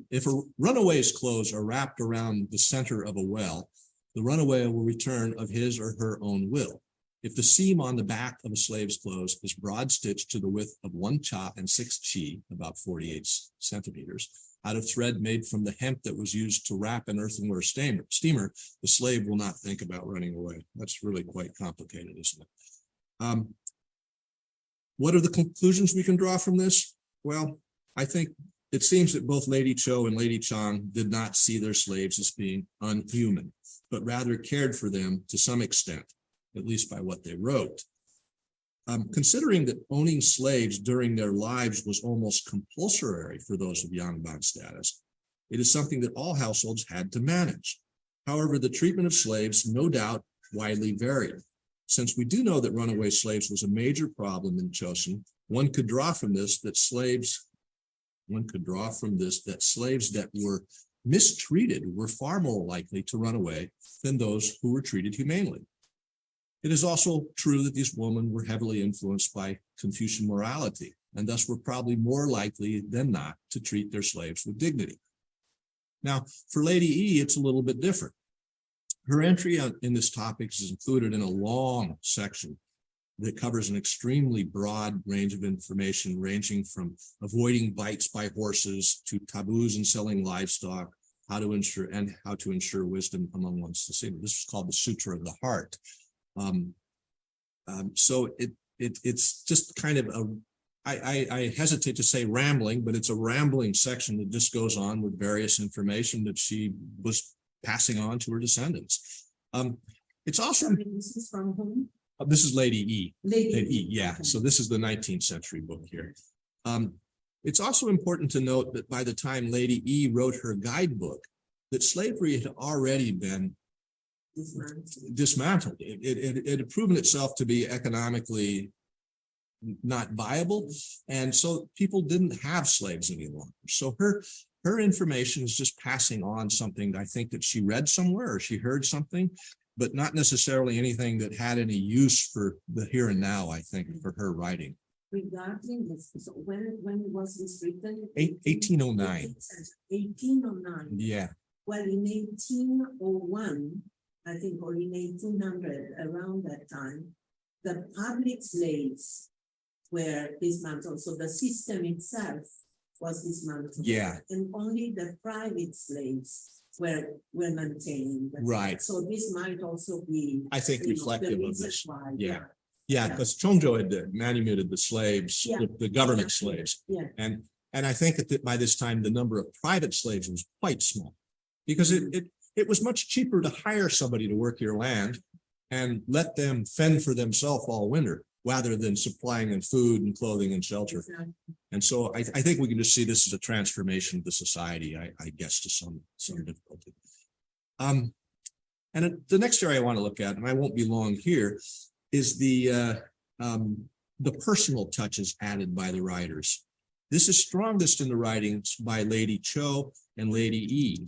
If a runaway's clothes are wrapped around the center of a well, the runaway will return of his or her own will. If the seam on the back of a slave's clothes is broad stitched to the width of 1 cha and 6 chi, about 48 centimeters, out of thread made from the hemp that was used to wrap an earthenware steamer, the slave will not think about running away. That's really quite complicated, isn't it? What are the conclusions we can draw from this? Well, I think it seems that both Lady Cho and Lady Chang did not see their slaves as being unhuman, but rather cared for them to some extent, at least by what they wrote. Considering that owning slaves during their lives was almost compulsory for those of Yangban status, it is something that all households had to manage. However, the treatment of slaves no doubt widely varied. Since we do know that runaway slaves was a major problem in Chosŏn, one could draw from this that slaves that were mistreated were far more likely to run away than those who were treated humanely. It is also true that these women were heavily influenced by Confucian morality, and thus were probably more likely than not to treat their slaves with dignity. Now, for Lady E, it's a little bit different. Her entry in this topic is included in a long section that covers an extremely broad range of information, ranging from avoiding bites by horses to taboos in selling livestock, how to ensure wisdom among one's descendants. This is called the Sutra of the Heart. So it's just kind of I hesitate to say rambling, but it's a rambling section that just goes on with various information that she was passing on to her descendants. It's also, This is from whom? this is Lady E. Lady E. Yeah, Okay. so this is the 19th century book here. It's also important to note that by the time Lady E wrote her guidebook, that slavery had already been dismantled. It had proven itself to be economically not viable, and so people didn't have slaves any longer. So her information is just passing on something I think that she read somewhere or she heard something, but not necessarily anything that had any use for the here and now, I think, for her writing. Regarding this, so when was this written? 1809. 1809. Yeah. Well, in 1801, I think, or in 1800, around that time, the public slaves were dismantled. So the system itself was dismantled. Yeah. And only the private slaves were maintained. Right. So this might also be, I think, you know, reflective the of reason this. why, Yeah. Yeah, because Chongzhou had manumitted the slaves, Yeah. the government slaves. Yeah. And I think that by this time, the number of private slaves was quite small, because it was much cheaper to hire somebody to work your land and let them fend for themselves all winter, rather than supplying them food and clothing and shelter. Exactly. And so I think we can just see this as a transformation of the society, I guess, to some difficulty. And the next area I want to look at, and I won't be long here, is the personal touches added by the writers. This is strongest in the writings by Lady Cho and Lady E.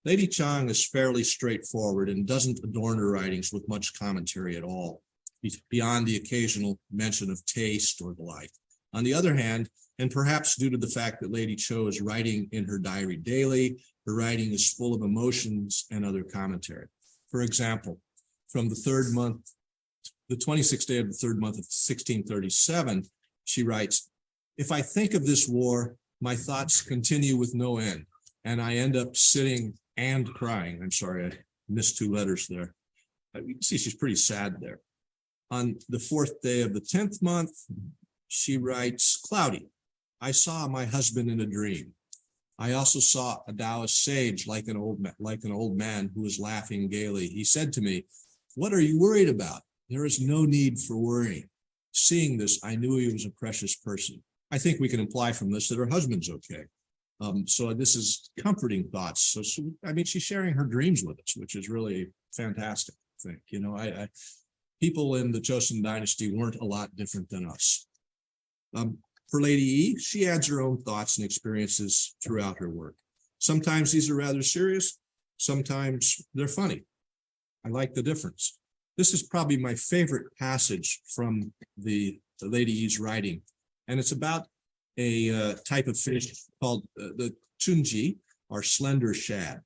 Lady Chang is fairly straightforward and doesn't adorn her writings with much commentary at all, beyond the occasional mention of taste or the like. On the other hand, and perhaps due to the fact that Lady Cho is writing in her diary daily, her writing is full of emotions and other commentary. For example, from the 26th day of the third month of 1637, she writes, "If I think of this war, my thoughts continue with no end, and I end up sitting and crying." I'm sorry, I missed 2 letters there. You can see she's pretty sad there. On the 4th day of the 10th month, she writes, "Cloudy, I saw my husband in a dream. I also saw a Taoist sage like an old man who was laughing gaily. He said to me, 'What are you worried about? There is no need for worrying.' Seeing this, I knew he was a precious person." I think we can imply from this that her husband's okay. So this is comforting thoughts. So I mean, she's sharing her dreams with us, which is really fantastic. I think, you know, people in the Chosŏn dynasty weren't a lot different than us. For Lady E, she adds her own thoughts and experiences throughout her work. Sometimes these are rather serious, sometimes they're funny. I like the difference. This is probably my favorite passage from the Lady E's writing, and it's about a type of fish called the chunji, or slender shad.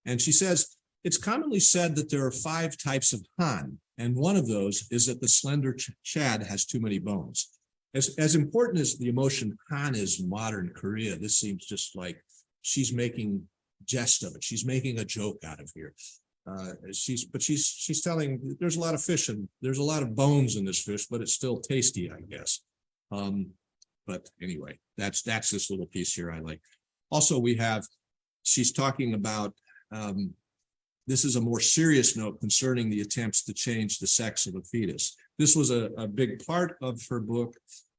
And she says, it's commonly said that there are 5 types of han, and one of those is that the slender shad has too many bones. As important as the emotion han is in modern Korea, this seems just like she's making jest of it. She's making a joke out of here. She's telling there's a lot of fish and there's a lot of bones in this fish, but it's still tasty, I guess. But anyway, that's this little piece here I like. Also, she's talking about, this is a more serious note concerning the attempts to change the sex of a fetus. This was a big part of her book.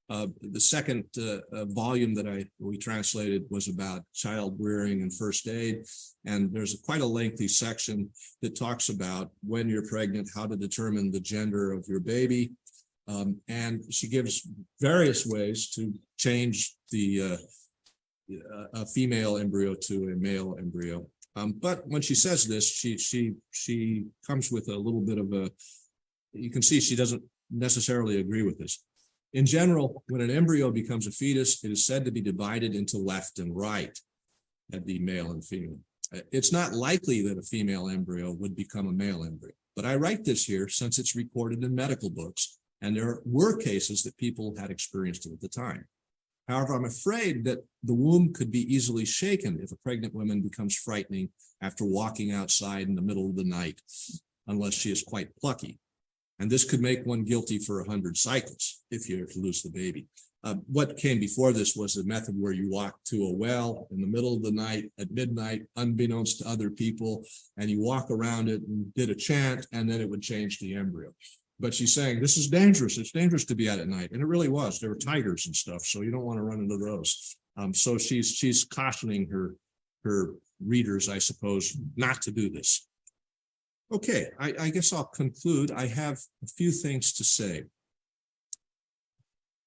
The second volume that we translated was about child rearing and first aid. And there's quite a lengthy section that talks about when you're pregnant, how to determine the gender of your baby. And she gives various ways to change a female embryo to a male embryo. But when she says this, she comes with a little bit of you can see she doesn't necessarily agree with this. In general, when an embryo becomes a fetus, it is said to be divided into left and right, that'd be male and female. It's not likely that a female embryo would become a male embryo, but I write this here since it's recorded in medical books, and there were cases that people had experienced it at the time. However, I'm afraid that the womb could be easily shaken if a pregnant woman becomes frightening after walking outside in the middle of the night, unless she is quite plucky. And this could make one guilty for 100 cycles if you lose the baby. What came before this was a method where you walk to a well in the middle of the night at midnight, unbeknownst to other people, and you walk around it and did a chant, and then it would change the embryo. But she's saying, this is dangerous. It's dangerous to be out at night. And it really was. There were tigers and stuff, so you don't want to run into those. So she's cautioning her readers, I suppose, not to do this. Okay, I guess I'll conclude. I have a few things to say.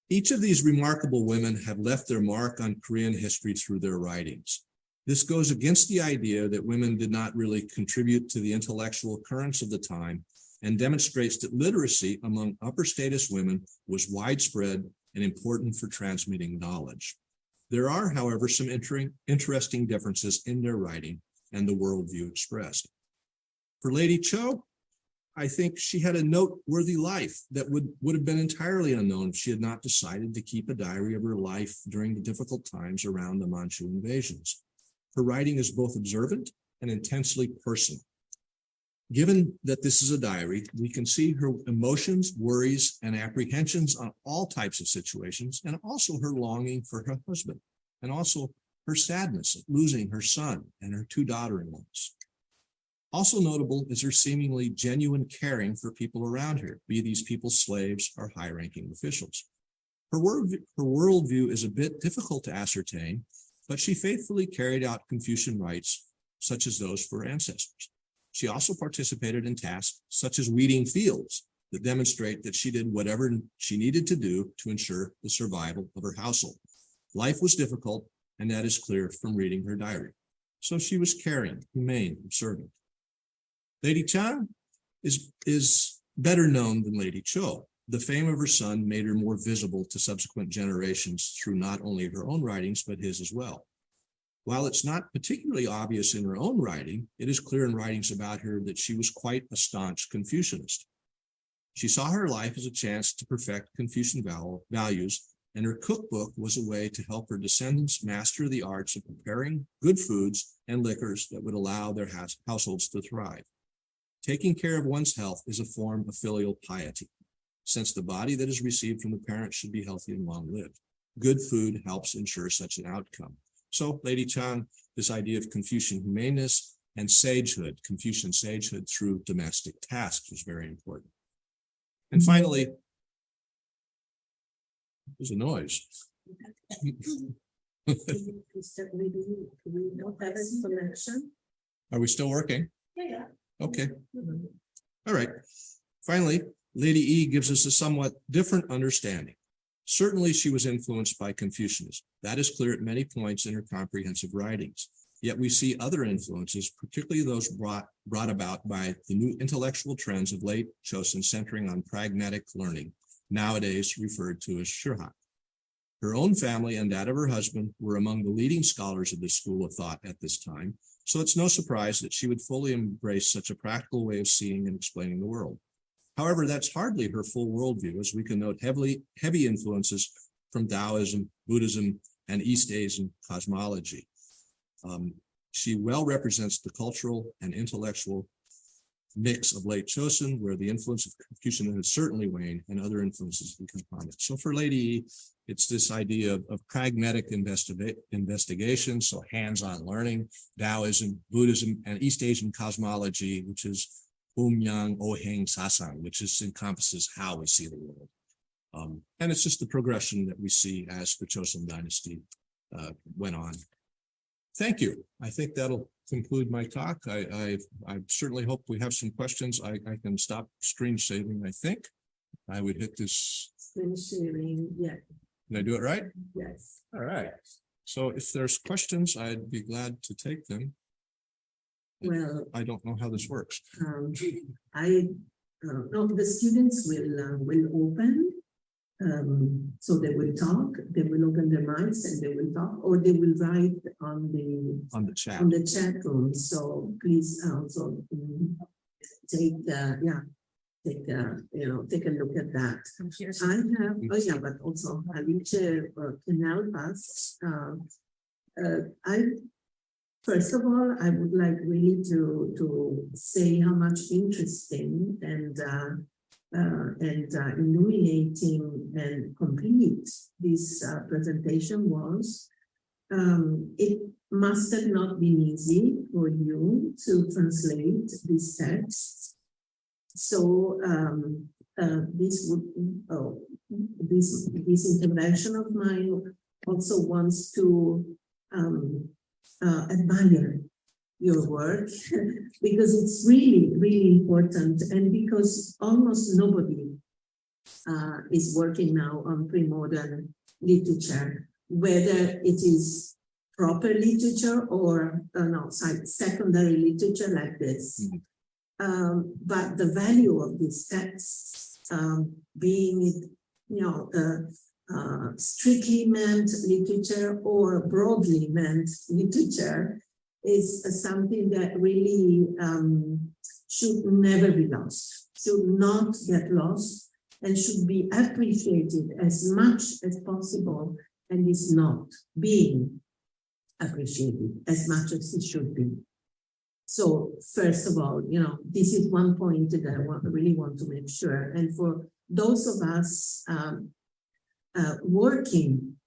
Each of these remarkable women have left their mark on Korean history through their writings. This goes against the idea that women did not really contribute to the intellectual currents of the time, and demonstrates that literacy among upper status women was widespread and important for transmitting knowledge. There are, however, some interesting differences in their writing and the worldview expressed. For Lady Cho, I think she had a noteworthy life that would have been entirely unknown if she had not decided to keep a diary of her life during the difficult times around the Manchu invasions. Her writing is both observant and intensely personal. Given that this is a diary, we can see her emotions, worries, and apprehensions on all types of situations, and also her longing for her husband, and also her sadness at losing her son and her 2 daughter-in-laws. Also notable is her seemingly genuine caring for people around her, be these people slaves or high-ranking officials. Her worldview is a bit difficult to ascertain, but she faithfully carried out Confucian rites, such as those for her ancestors. She also participated in tasks such as weeding fields that demonstrate that she did whatever she needed to do to ensure the survival of her household. Life was difficult, and that is clear from reading her diary. So she was caring, humane, observant. Lady Chang is better known than Lady Cho. The fame of her son made her more visible to subsequent generations through not only her own writings, but his as well. While it's not particularly obvious in her own writing, it is clear in writings about her that she was quite a staunch Confucianist. She saw her life as a chance to perfect Confucian values, and her cookbook was a way to help her descendants master the arts of preparing good foods and liquors that would allow their households to thrive. Taking care of one's health is a form of filial piety, since the body that is received from the parents should be healthy and long-lived. Good food helps ensure such an outcome. So Lady Chang, this idea of Confucian humaneness and sagehood, Confucian sagehood through domestic tasks was very important. And finally, there's a noise. We don't have a connection. Are we still working? Yeah. Okay, all right. Finally, Lady E gives us a somewhat different understanding. Certainly, she was influenced by Confucianism. That is clear at many points in her comprehensive writings. Yet we see other influences, particularly those brought about by the new intellectual trends of late Chosŏn centering on pragmatic learning, nowadays referred to as Shurha. Her own family and that of her husband were among the leading scholars of this school of thought at this time, so it's no surprise that she would fully embrace such a practical way of seeing and explaining the world. However, that's hardly her full worldview, as we can note heavy influences from Taoism, Buddhism, and East Asian cosmology. She well represents the cultural and intellectual mix of late Chosŏn, where the influence of Confucianism has certainly waned and other influences become prominent. So for Lady E, it's this idea of pragmatic investigation, so hands-on learning, Taoism, Buddhism, and East Asian cosmology, which is Yang Oheng Sasang, which encompasses how we see the world. And it's just the progression that we see as the Chosŏn dynasty went on. Thank you. I think that'll conclude my talk. I certainly hope we have some questions. I can stop screen saving, I think. I would hit this. Screen sharing, yeah. Did I do it right? Yes. All right. So if there's questions, I'd be glad to take them. Well, I don't know how this works. no, the students will open. So they will talk, they will open their mics and they will talk, or they will write on the chat room. So please also take a look at that. I have, but also Alice can help us. First of all, I would like really to say how much interesting and illuminating and complete this presentation was. It must have not been easy for you to translate these texts. So this intervention of mine also wants to admire your work because it's really, really important, and because almost nobody is working now on pre-modern literature, whether it is proper literature or secondary literature like this. Mm-hmm. But the value of these texts, being it, strictly meant literature or broadly meant literature, is something that really should never be lost, should not get lost, and should be appreciated as much as possible, and is not being appreciated as much as it should be. So first of all, this is one point that I really want to make sure. And for those of us working,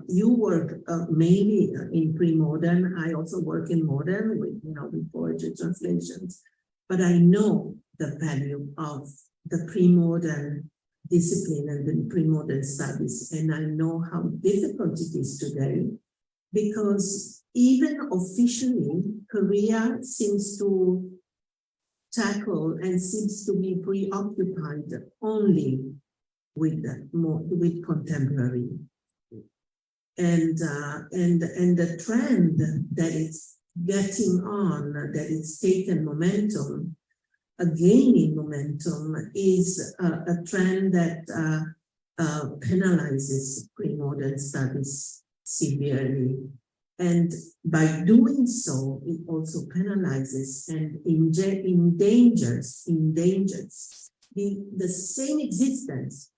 you work mainly in pre-modern. I also work in modern with poetry translations, but I know the value of the pre-modern discipline and the pre-modern studies, and I know how difficult it is today, because even officially, Korea seems to tackle and seems to be preoccupied only with contemporary. And the trend that it's getting on, that it's taken momentum, gaining momentum, is a trend that penalizes pre-modern studies severely. And by doing so, it also penalizes and endangers the same existence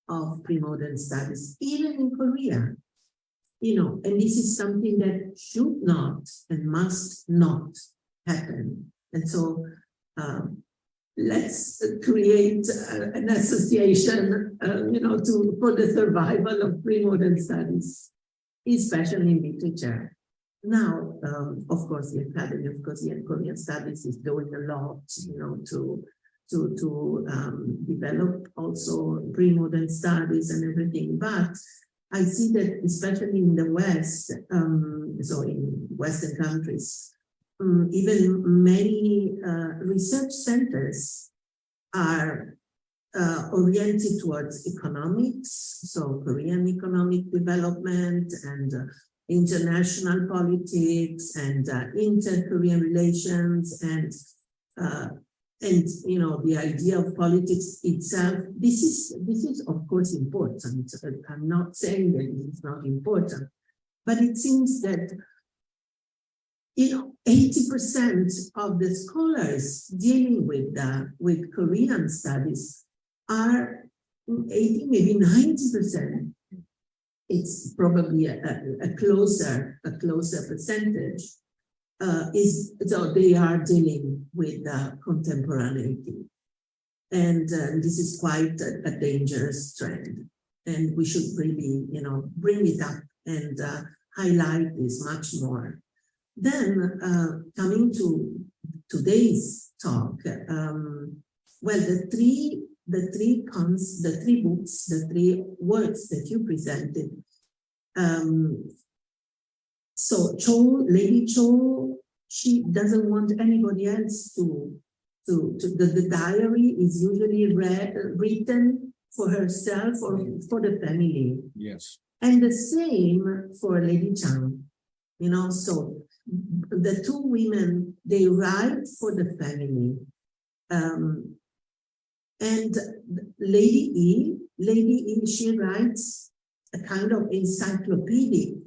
of pre-modern studies, even in Korea, and this is something that should not and must not happen. And so let's create an association, for the survival of pre-modern studies, especially in literature. Now, of course, the Academy of Korean Studies is doing a lot, to develop also pre-modern studies and everything. But I see that especially in the West, so in Western countries, even many research centers are oriented towards economics, so Korean economic development and international politics and inter-Korean relations and you know, the idea of politics itself. This is of course important. I'm not saying that it is not important, but it seems that, you know, 80% of the scholars dealing with Korean studies are 80, maybe 90%. It's probably a closer percentage. So they are dealing with contemporaneity, and this is quite a dangerous trend. And we should really, you know, bring it up and highlight this much more. Then coming to today's talk, well, the three books, the three works that you presented. So Lady Cho, she doesn't want anybody else the diary is usually written for herself or for the family. Yes. And the same for Lady Chang, you know, so the two women, they write for the family. And Lady E, she writes a kind of encyclopedic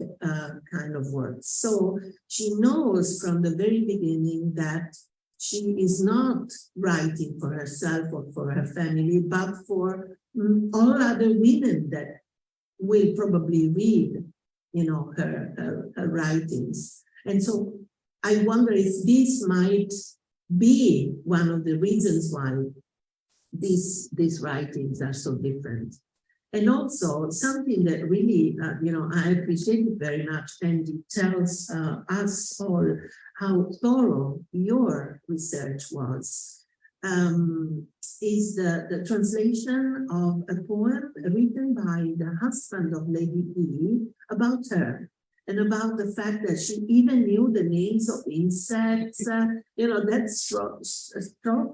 kind of work. So she knows from the very beginning that she is not writing for herself or for her family, but for all other women that will probably read, you know, her writings. And so I wonder if this might be one of the reasons why these writings are so different. And also something that really, you know, I appreciate it very much, and it tells us all how thorough your research was, is the translation of a poem written by the husband of Lady E about her, and about the fact that she even knew the names of insects. You know, that struck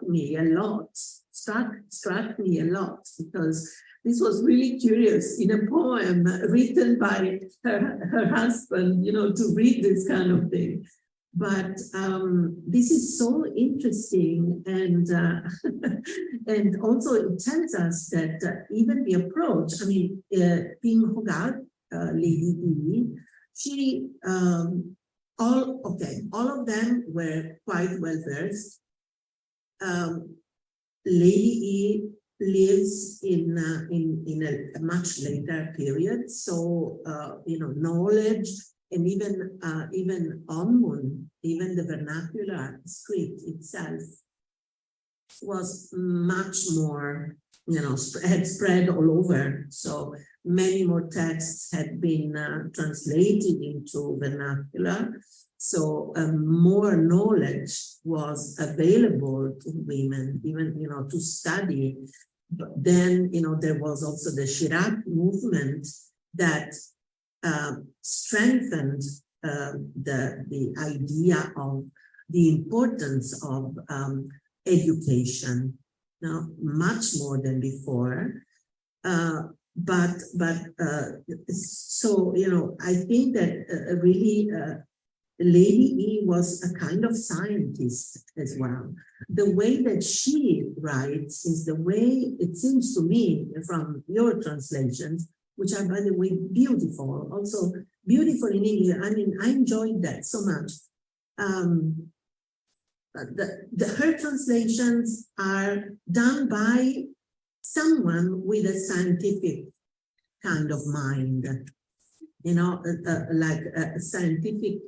me a lot, struck me a lot, because this was really curious in a poem written by her husband, you know, to read this kind of thing. But this is so interesting, and and also it tells us that even the approach, I mean, Ping Hogat, Lady E, she, all of them were quite well versed. Lady E lives in a much later period, so you know, knowledge and even Onmun, even the vernacular script itself was much more, you know, had spread all over. So many more texts had been translated into vernacular. So more knowledge was available to women, even, you know, to study. But then, you know, there was also the Chirac movement that strengthened the idea of the importance of education, you know, much more than before. So, you know, I think that really Lady E was a kind of scientist as well. The way that she writes is the way, it seems to me, from your translations, which are, by the way, beautiful, also beautiful in English. I mean, I enjoyed that so much. Her translations are done by someone with a scientific kind of mind, you know, like a scientific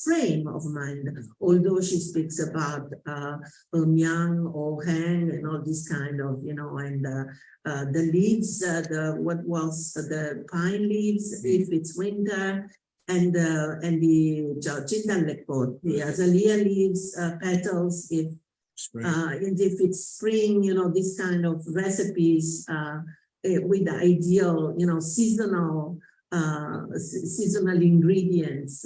frame of mind. Although she speaks about Yang or Hang and all this kind of, you know, and the leaves, what was the pine leaves if it's winter, and the Jindan Lekot, the azalea leaves, petals if it's spring, you know, this kind of recipes with the ideal, you know, seasonal seasonal ingredients,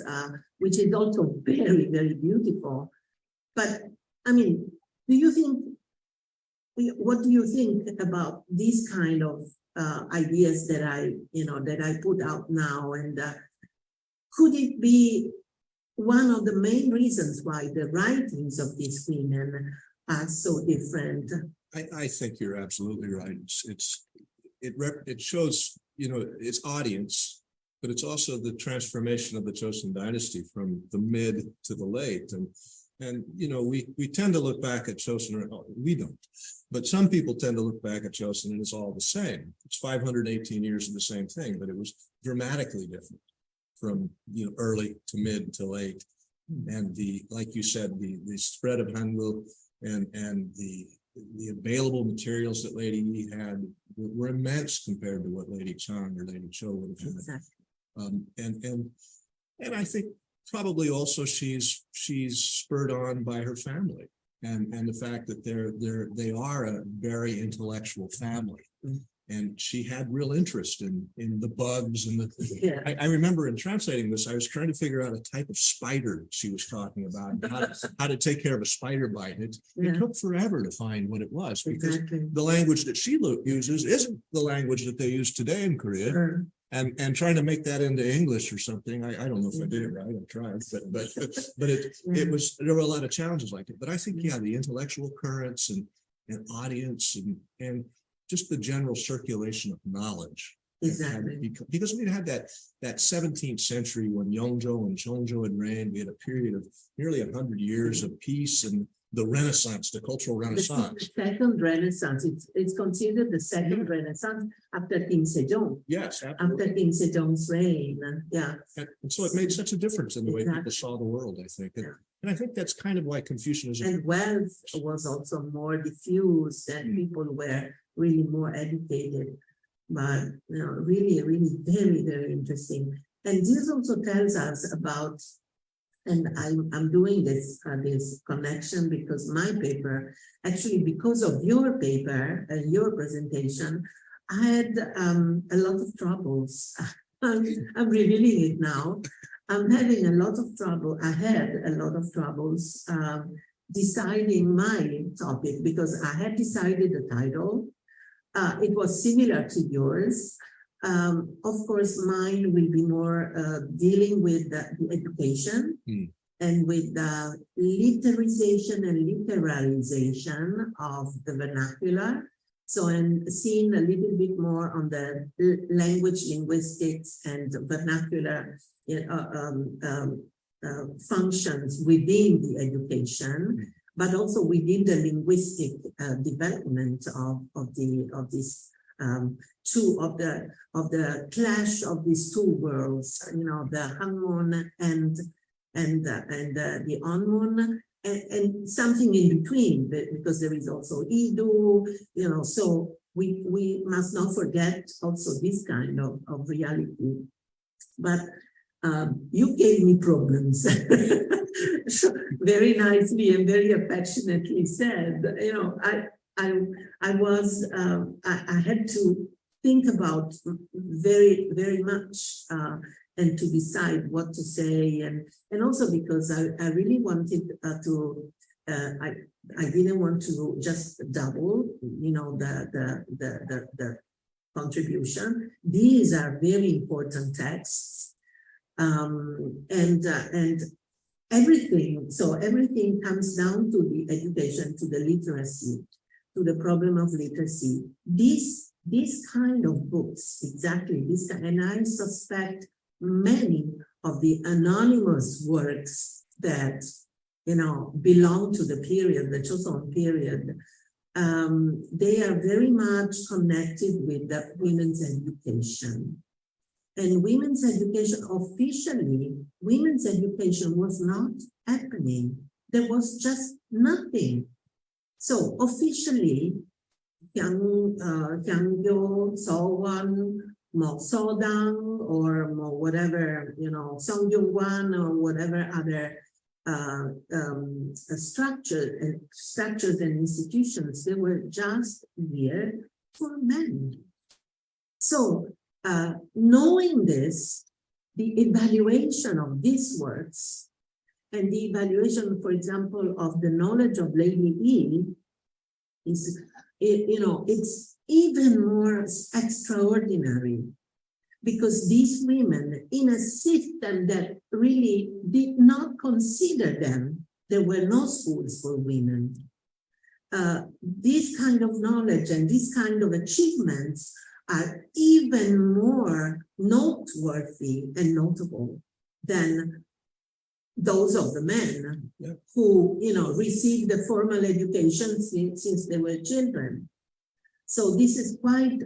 which is also very, very beautiful. But I mean, what do you think about these kind of ideas that I put out now? And could it be one of the main reasons why the writings of these women are so different? I think you're absolutely right. It shows, its audience, but it's also the transformation of the Chosŏn dynasty from the mid to the late. And we tend to look back at Chosŏn, or we don't, but some people tend to look back at Chosŏn and it's all the same. It's 518 years of the same thing, but it was dramatically different from early to mid to late. And like you said, the spread of Hangul and the available materials that Lady Yi had were immense compared to what Lady Chang or Lady Cho would have had. Exactly. And I think probably also she's spurred on by her family and the fact that they are a very intellectual family. And she had real interest in the bugs and I remember in translating this, I was trying to figure out a type of spider she was talking about, and how to take care of a spider bite. It took forever to find what it was, because the language that she uses isn't the language that they use today in Korea. Sure. And trying to make that into English or something, I don't know if I did it right. I tried, but there were a lot of challenges like it. But I think the intellectual currents and audience and just the general circulation of knowledge. Exactly. Because we had that 17th century when Yongzhou and Chongzhou had reigned. We had a period of nearly 100 years of peace and the Renaissance, the cultural Renaissance. The second Renaissance, it's considered the second Renaissance after King Sejong. Yes, absolutely. After King Sejong's reign, And so it made such a difference in the way people saw the world, I think. And I think that's kind of why Confucianism. And wealth was also more diffused, and people were really more educated. But really, really very, very interesting. And this also tells us about, and I'm doing this connection because my paper, actually because of your paper and your presentation, I had a lot of troubles. I'm revealing it now. I'm having a lot of trouble. I had a lot of troubles deciding my topic, because I had decided the title. It was similar to yours. Of course, mine will be more dealing with the education and with the literization and literalization of the vernacular. So I'm seeing a little bit more on the language linguistics and vernacular functions within the education, but also within the linguistic development of this the clash of these two worlds, the Hangul and the Onmun, and something in between, because there is also Idu, so we must not forget also this kind of reality. But you gave me problems. Very nicely and very affectionately said, I had to think about very, very much and to decide what to say, and also because I really wanted I didn't want to just double, the contribution. These are very important texts, and everything. So everything comes down to the education, to the literacy, to the problem of literacy. These kind of books, exactly this kind, and I suspect many of the anonymous works that belong to the period, the Chosŏn period, they are very much connected with the women's education. And women's education, officially, women's education was not happening. There was just nothing. So officially, Gyeongyo, Sowon, Mo Sodang, or Mo whatever, Songyungwan, or whatever other structures and institutions, they were just there for men. So knowing this, the evaluation of these works and the evaluation, for example, of the knowledge of Lady E is, it's even more extraordinary, because these women, in a system that really did not consider them, there were no schools for women. This kind of knowledge and this kind of achievements are even more noteworthy and notable than those of the men who, received the formal education since they were children. So this is quite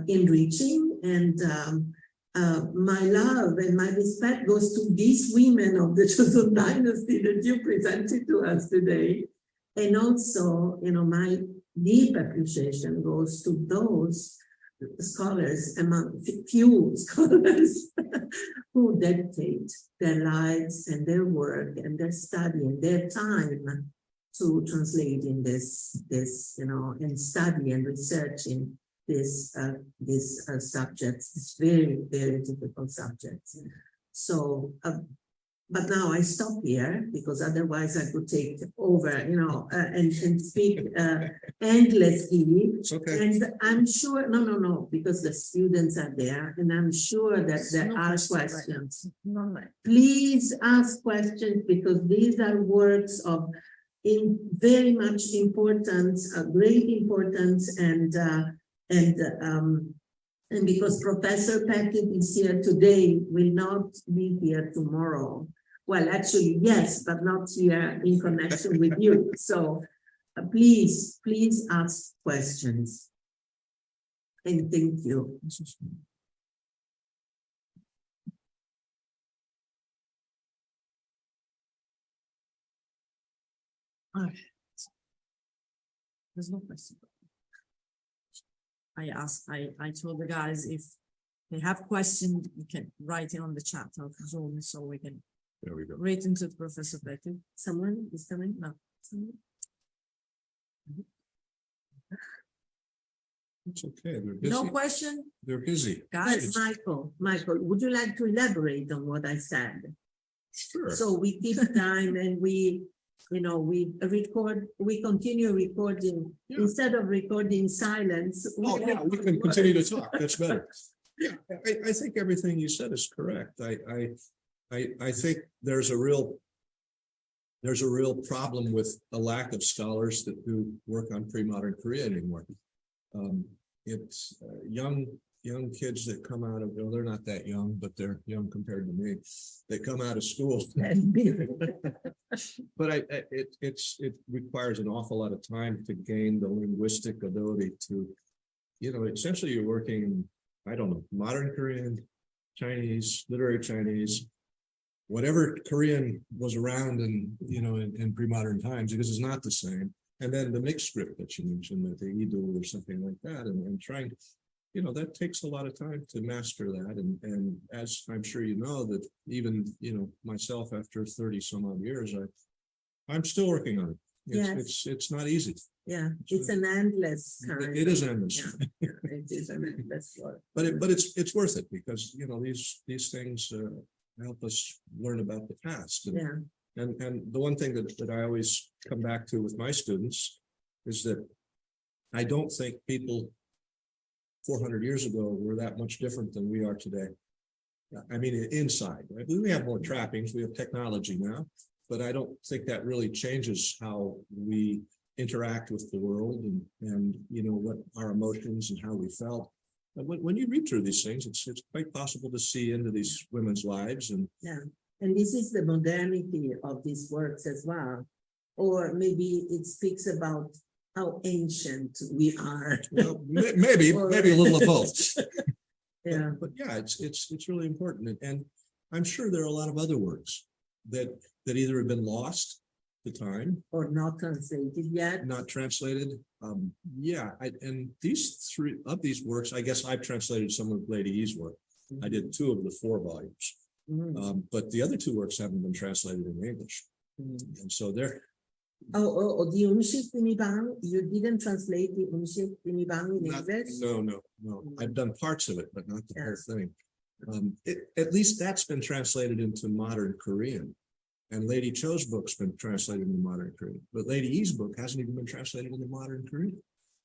enriching, and my love and my respect goes to these women of the Chosŏn dynasty that you presented to us today. And also, my deep appreciation goes to those scholars, among few scholars, who dedicate their lives and their work and their study and their time to translate in this, and study and research in this subjects, this very, very difficult subjects. So, but now I stop here, because otherwise I could take over, and speak endlessly. It's okay. And I'm sure, no, because the students are there, and I'm sure that there are questions. Please ask questions, because these are works of very much importance, great importance, and because Professor Pettid is here today, will not be here tomorrow. Well, actually, yes, but not here in connection with you. So please ask questions. And thank you. All right. There's no question. I told the guys, if they have questions, you can write it on the chat of Zoom, so we can There we go. rate into the Professor Pettid. Someone is coming? No. Someone? It's okay. They're busy. No question, They're busy. guys. Michael, would you like to elaborate on what I said? Sure. So we keep time, and we continue recording. Yeah. Instead of recording silence. Oh, yeah, we can continue to talk. That's better. Yeah, I think everything you said is correct. I think there's a real problem with a lack of scholars that do work on pre-modern Korea anymore. It's young kids that come out of, well, they're not that young, but they're young compared to me. They come out of school. But it requires an awful lot of time to gain the linguistic ability to, essentially you're working, I don't know, modern Korean, Chinese, literary Chinese, whatever Korean was around in pre-modern times, because it's not the same. And then the mixed script that you mentioned, the Idu or something like that, and trying to, that takes a lot of time to master that. And as I'm sure you know, that even, myself after 30 some odd years, I'm still working on it. It's not easy. Yeah, it's an endless kind. It is endless. Yeah, it is an endless work. But it's worth it, because, these things help us learn about the past. And the one thing that I always come back to with my students is that I don't think people 400 years ago were that much different than we are today. I mean, inside, right? We have more trappings, we have technology now, but I don't think that really changes how we interact with the world and what our emotions and how we felt. And when you read through these things, it's quite possible to see into these women's lives. And this is the modernity of these works as well. Or maybe it speaks about how ancient we are. Well, maybe a little of both. Yeah. But yeah, it's really important. And I'm sure there are a lot of other works that either have been lost at the time or not translated yet. Not translated. And these three of these works, I guess I've translated some of Lady E's work. I did 2 of the 4 volumes. But the other 2 works haven't been translated in English. And so The Unshik Binibang, you didn't translate the Unshik Binibang in Not- English? No. I've done parts of it, but not the whole Yes. thing. At least that's been translated into modern Korean. And Lady Cho's book's been translated into modern Korean, but Lady E's book hasn't even been translated into modern Korean.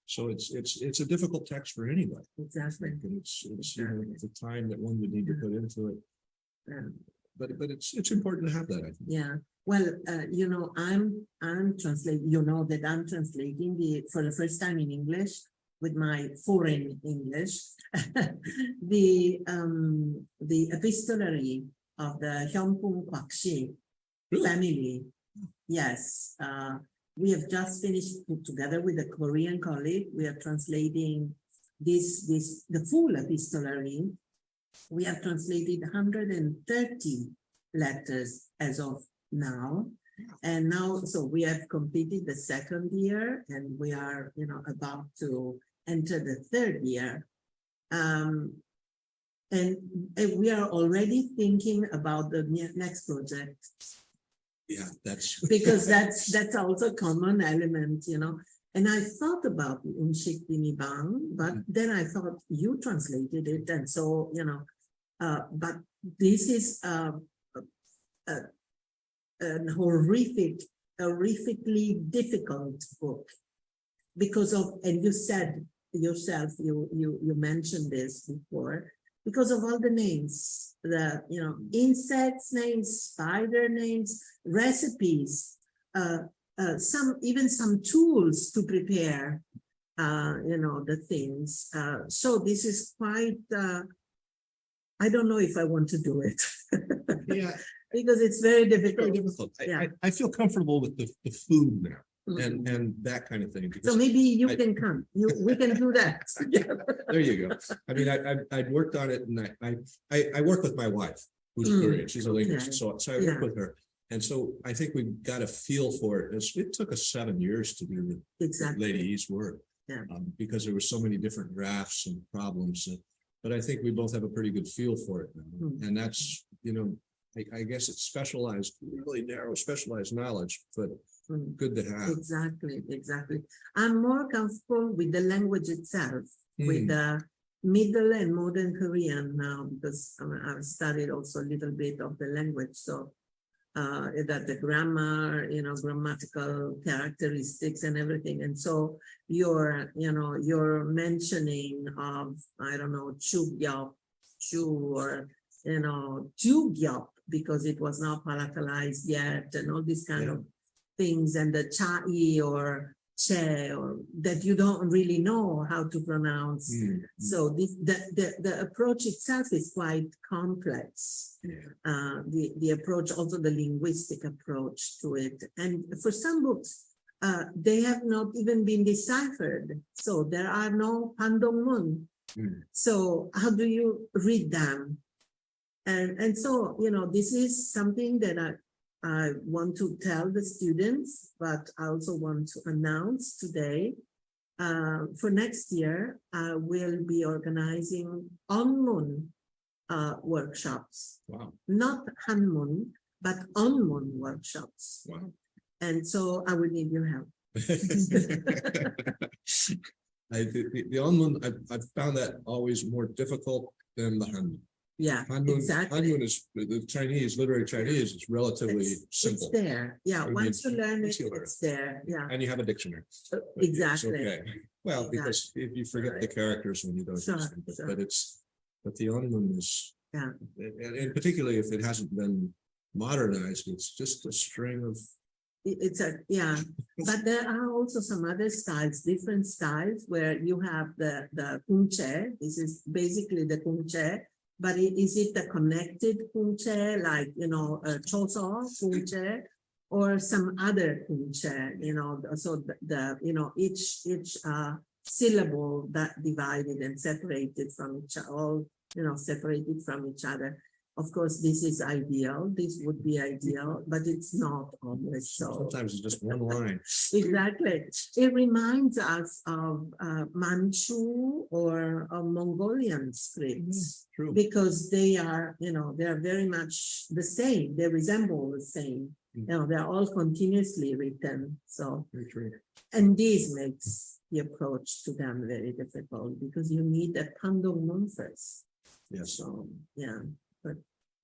So it's a difficult text for anybody. Exactly. And it's the time that one would need to put into it. Yeah. But it's important to have that, I think. Yeah, well, I'm translating, that I'm translating for the first time in English with my foreign English, the epistolary of the Hyunpung Kwakshi Really? family. Yes, we have just finished together with a Korean colleague. We are translating the full epistolary. We have translated 130 letters as of now. And now, so we have completed the second year and we are, about to enter the third year. And we are already thinking about the next project. Yeah, that's. Because that's also a common element, And I thought about Unshik Binibang, but then I thought you translated it. And so, but this is a horrifically difficult book because of, and you said yourself, you mentioned this before, because of all the names, insects names, spider names, recipes, some tools to prepare, the things. So this is quite, I don't know if I want to do it. Yeah. Because it's very difficult. Very difficult. Yeah. I feel comfortable with the food now and that kind of thing. So maybe you can come. We can do that. There you go. I mean, I'd worked on it and I work with my wife, who's Korean. She's a linguist. So I work with her. And so I think we got a feel for it. It took us 7 years to do the Lady E's work. Yeah. Because there were so many different drafts and problems. But I think we both have a pretty good feel for it now. And that's, I guess it's specialized, really narrow, specialized knowledge, but good to have. Exactly. I'm more comfortable with the language itself, with the Middle and Modern Korean now, because I've studied also a little bit of the language. So that the grammar, grammatical characteristics and everything. And so your mentioning of, I don't know, chugyop, chu, or, jugyop, because it was not palatalized yet, and all these kind of things, and the chai or che, or that you don't really know how to pronounce. So the approach itself is quite complex. The approach, also the linguistic approach to it. And for some books, they have not even been deciphered. So there are no pandongmun. So how do you read them? And so, this is something that I want to tell the students, but I also want to announce today, for next year, I will be organizing Onmun workshops. Wow. Not Hanmun, but Onmun workshops. Wow. And so I will need your help. The Onmun, I've found that always more difficult than the Hanmun. Yeah, Hanmun, exactly. Hanmun is the Chinese, literary Chinese, is relatively simple. It's there. Yeah, I mean, once you learn it, you learn it's there. Yeah, And you have a dictionary. But it's exactly. okay. Well, because if you forget the characters when you don't use them, but the Onmun is, and particularly if it hasn't been modernized, it's just a string of. But there are also some other styles, different styles, where you have the kumche. This is basically the kumche. But is it the connected kumche, like, Chosŏn kumche, or some other kumche, so each syllable that divided and separated from separated from each other. Of course, this is ideal. This would be ideal, but it's not always so. Sometimes it's just one line. Exactly. It reminds us of Manchu or Mongolian scripts. True. Because they are, they are very much the same. They resemble the same. they're all continuously written. So, Very true. and this makes the approach to them very difficult because you need a pandemon first. Yes. So, yeah, but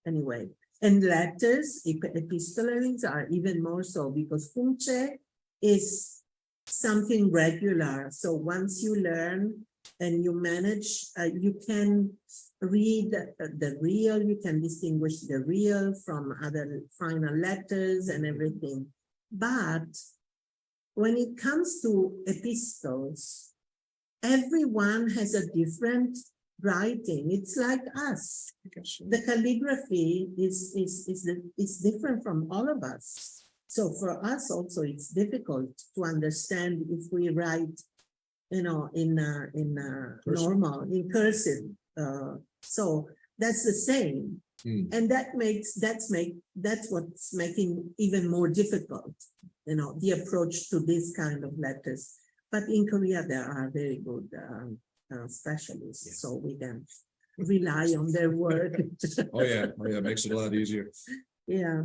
anyway, and letters, epistolaries are even more so because funce is something regular. So once you learn and you manage, you can read the real, you can distinguish the real from other final letters and everything. But when it comes to epistles, everyone has a different writing. It's like us. The calligraphy is different from all of us. So for us also, it's difficult to understand if we write, in Cursive. normal, in cursive. So that's the same. And that's what's making even more difficult, the approach to this kind of letters. But in Korea, there are very good specialists, so we can rely on their work. Oh, yeah. Makes it a lot easier. Yeah.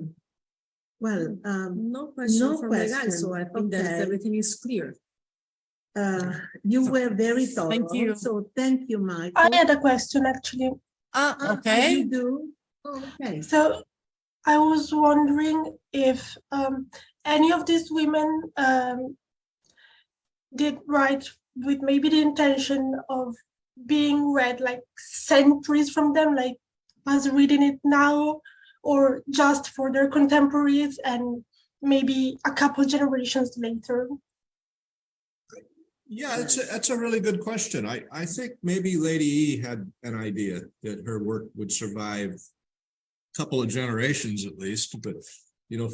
Well, No question no from the guys, question. so I think that Okay. everything is clear. you were very thorough. Thank you. So thank you, Michael. I had a question actually. You do? Oh, okay. So I was wondering if any of these women did write with maybe the intention of being read like centuries from them, like us reading it now, or just for their contemporaries and maybe a couple generations later. Yeah, that's a really good question. I think maybe Lady E had an idea that her work would survive a couple of generations at least, but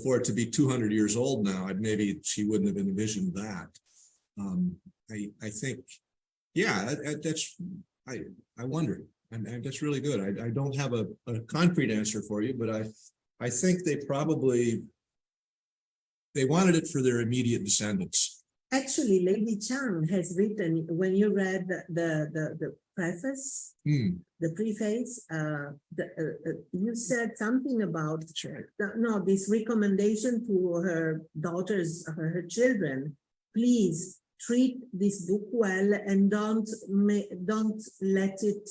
for it to be 200 years old now, maybe she wouldn't have envisioned that. I think, yeah, I wonder, and that's really good. I don't have a concrete answer for you, but I think they wanted it for their immediate descendants. Actually, Lady Chang has written, when you read the preface, the preface, you said something about this recommendation to her daughters, her children. Please treat this book well and don't let it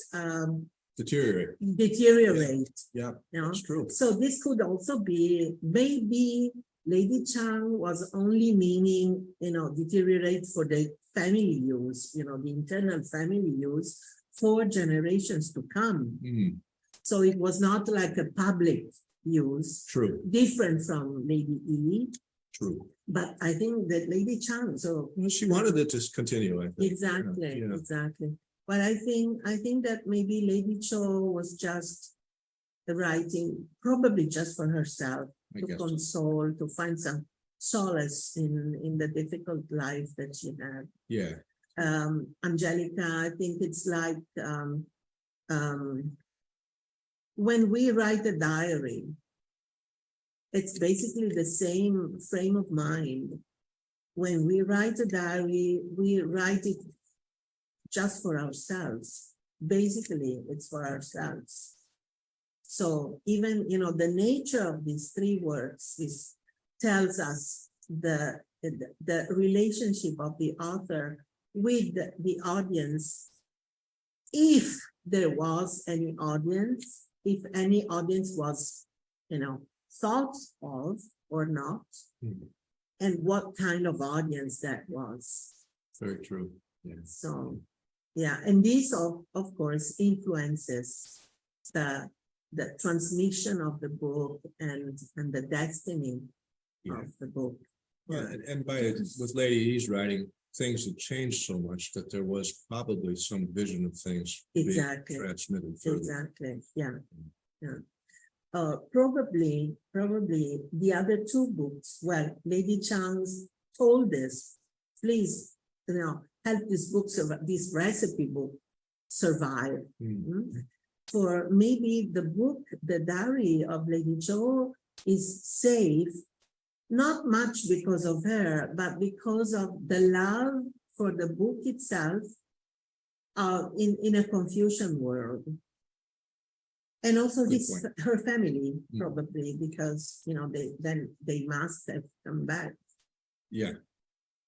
deteriorate. Yeah, that's true. So this could also be maybe Lady Chang was only meaning, deteriorate for the family use, the internal family use for generations to come. So it was not like a public use. True. Different from Lady E. True. But I think that Lady Chang, she wanted it to continue, I think. Exactly, Yeah. exactly. But I think that maybe Lady Cho was just writing, probably just for herself, to console, to find some solace in the difficult life that she had. Yeah. Angelica, I think it's like when we write a diary, it's basically the same frame of mind. When we write a diary, we write it just for ourselves. Basically, it's for ourselves. So even, the nature of these three works tells us the relationship of the author with the audience. If there was any audience, if any audience was, thought of or not, and what kind of audience that was. Very true. Yeah. So, yeah, and this of course influences the transmission of the book and the destiny of the book. Well, and with Lady E's writing, things had changed so much that there was probably some vision of things Exactly. being transmitted further. Exactly. Yeah. Probably the other two books. Well, Lady Chang's told us, please, help this book survive, this recipe book survive. For maybe the diary of Lady Cho is safe, not much because of her, but because of the love for the book itself in a Confucian world. And also Good his, point. her family, Mm. probably, because, they must have come back Yeah,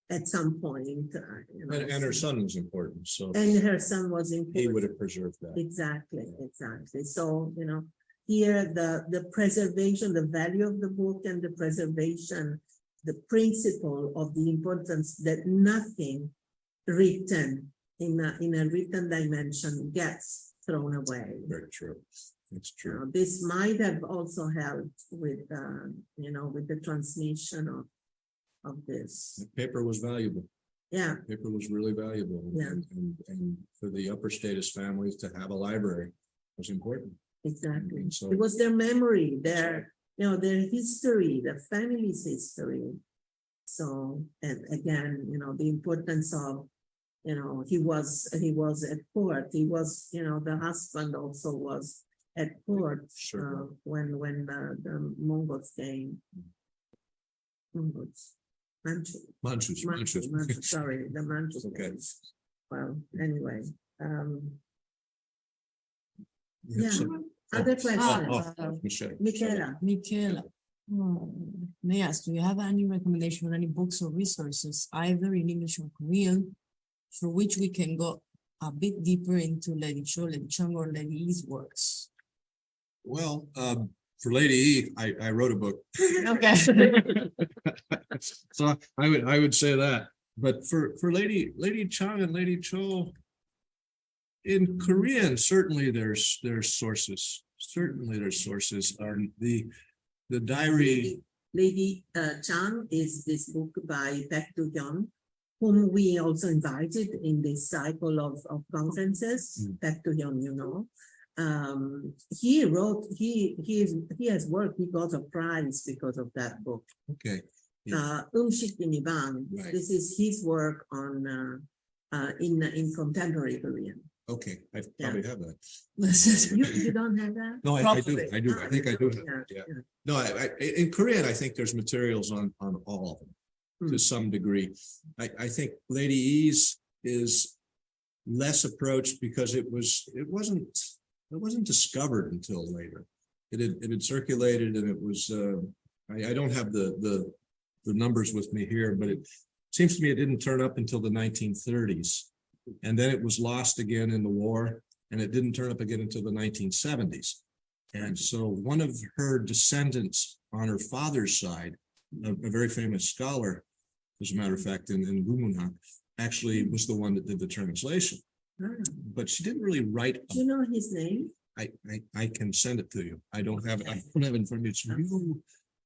at some point. and her son was important, so And her son was he important. would have preserved that. Exactly. So, here, the preservation, the value of the book and the preservation, the principle of the importance that nothing written in a written dimension gets thrown away. Very true. It's true. This might have also helped with, with the transmission of this. The paper was valuable. Yeah, Paper was really valuable. Yeah. And for the upper status families to have a library was important. exactly. And so- It was their memory, their history, the family's history. So, and again, the importance of, he was at court. He was, the husband also was at court Sure. when the Mongols came. Mongols. Manchus. Manchu, sorry, the Manchus. Okay. came. Well, anyway, We have yeah. some- Other Oh, questions? Michelle. Michaela, Michaela, may I ask, do you have any recommendation on any books or resources, either in English or Korean, for which we can go a bit deeper into Lady Cho, Lady Chung, or Lady Yi's works? Well, for Lady E, I wrote a book. Okay. So I would say that, but for Lady Chung and Lady Cho, in Korean, certainly there's sources. Certainly there's sources. The diary. Lady Chang is this book by Pettid, whom we also invited in this cycle of conferences. Pettid, he wrote, he has worked, he got a prize because of that book. Okay. Bang. Right. This is his work on in contemporary Korean. Okay, I probably have that. You don't have that? No, I do. Probably. I do. I think I do. have Yeah, it, Yeah. No, in Korean, I think there's materials on all of them to some degree. I think Lady E's is less approached because it wasn't discovered until later. It had circulated, and it was I don't have the numbers with me here, but it seems to me it didn't turn up until the 1930s. And then it was lost again in the war, and it didn't turn up again until the 1970s. And so one of her descendants on her father's side, a very famous scholar, as a matter of fact, in Gumunhak, actually was the one that did the translation. Ah, But she didn't really write. do you know his name? I can send it to you. I don't have it. I don't have it in front of me. It's you,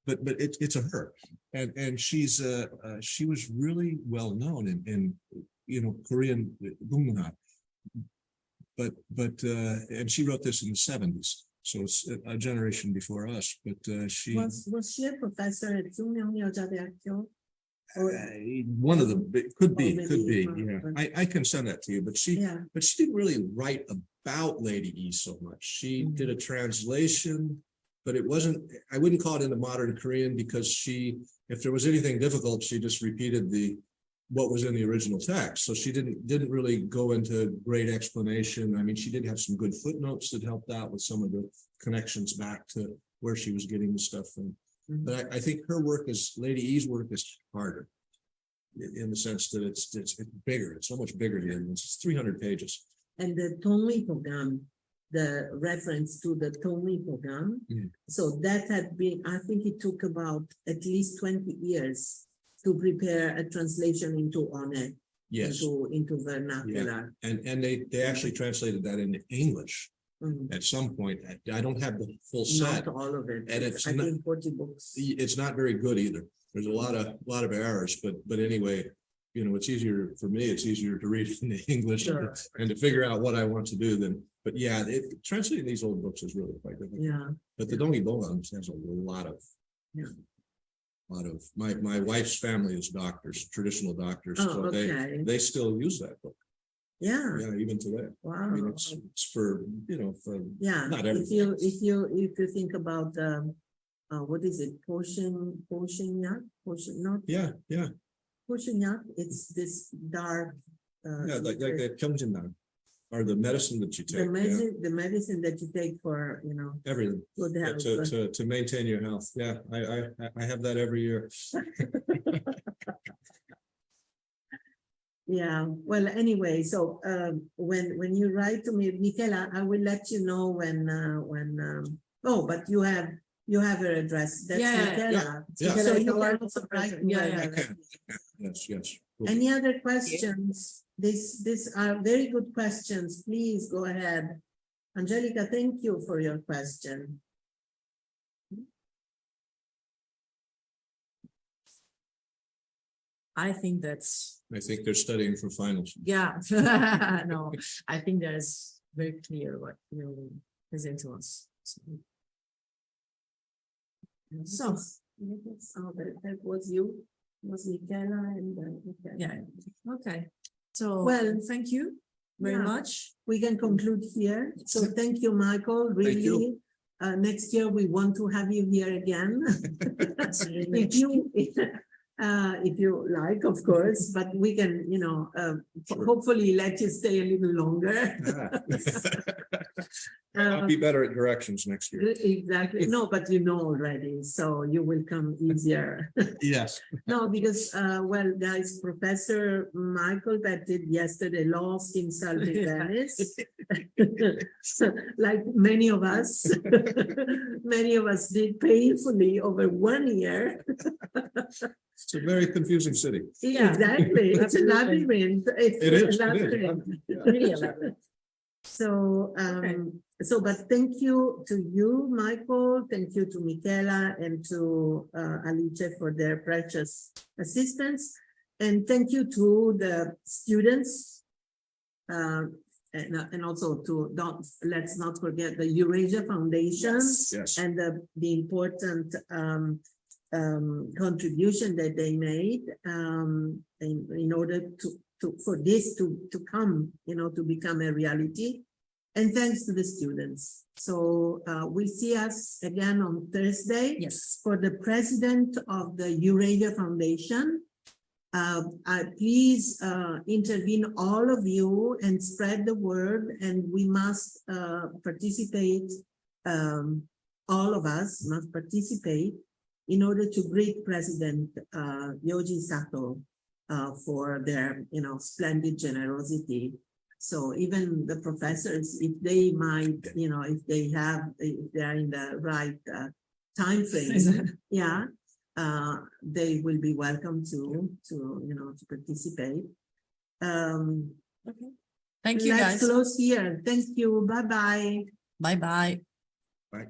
but it's a her, and she was really well known in Korean Gumunhak. But and she wrote this in the 70s, so it's a generation before us. But she Was she a professor at Sungmyeong Yeoja대학교? one of them. It could be, Oh, could be. maybe, Yeah, I can send that to you. But she Yeah. didn't really write about Lady E so much. She did a translation, but it wasn't. I wouldn't call it in the modern Korean because if there was anything difficult, she just repeated what was in the original text. So she didn't really go into great explanation. I mean, she did have some good footnotes that helped out with some of the connections back to where she was getting the stuff from. But I think her work Lady E's work is harder in the sense that it's bigger. It's so much bigger than it's 300 pages. And the Tongli program, the reference to the Tongli program. So that had been, I think it took about at least 20 years to prepare a translation into One, Yes. into vernacular. And they actually translated that into English at some point. I don't have the full set. Not all of it. And it's I not- think 40 books. It's not very good either. There's a lot of errors, but anyway, it's easier for me. It's easier to read it in English Sure. and to figure out what I want to do than. But yeah, translating these old books is really quite difficult. Yeah. But the Dongi Bongan has a lot of. Yeah. My wife's family is doctors, traditional doctors, Oh, so okay. they still use that book. Yeah. Yeah, even today. I Wow. mean, it's for Yeah. not If you think about what is it? Portionyak? yeah, Portionyak. It's this dark. like the Gyeongjinnan. Or the medicine that you take. The medicine that you take for, Everything. good Yeah, health. to maintain your health. Yeah, I have that every year. Yeah, well, anyway, so when you write to me, Michela, I will let you know when oh, but you have her address. That's Yeah, Michela. yeah. So Yeah. you can also write to Yeah, her yeah. directly. Yes. Any other questions? These are very good questions. Please go ahead. Angelica, thank you for your question. I think that's, I think they're studying for finals. yeah, no, I think that's very clear what you present to us. So, Oh, that was you, was Michela and Michela. yeah, okay. So, Well, thank you very yeah. much. We can conclude here. So thank you, Michael, really. you. Next year, we want to have you here again. Absolutely. If you like, of course, but we can, Sure. hopefully let you stay a little longer. I'll be better at directions next year. Exactly. No, but you know already, so you will come easier. Yes. No, because, well, guys, Professor Michael Pettid yesterday lost himself in Venice. Like many of us, many of us did painfully over 1 year. It's a very confusing city. Yeah, Exactly. It's a absolutely. labyrinth. It is. A labyrinth. Yeah. Really elaborate. So, but thank you to you, Michael. Thank you to Michela and to Alice for their precious assistance. And thank you to the students. And also let's not forget the Eurasia Foundation. Yes. And the important contribution that they made in order for this to come, to become a reality. And thanks to the students. So we'll see us again on Thursday. Yes. For the president of the Eurasia Foundation. Please intervene, all of you, and spread the word. And we must participate. All of us must participate in order to greet President Yoji Sato for their, splendid generosity. So even the professors, if they might, if they are in the right time frame, yeah, they will be welcome to participate. Okay. Thank you, Let's guys. close here. Thank you. Bye-bye. Bye-bye. Bye.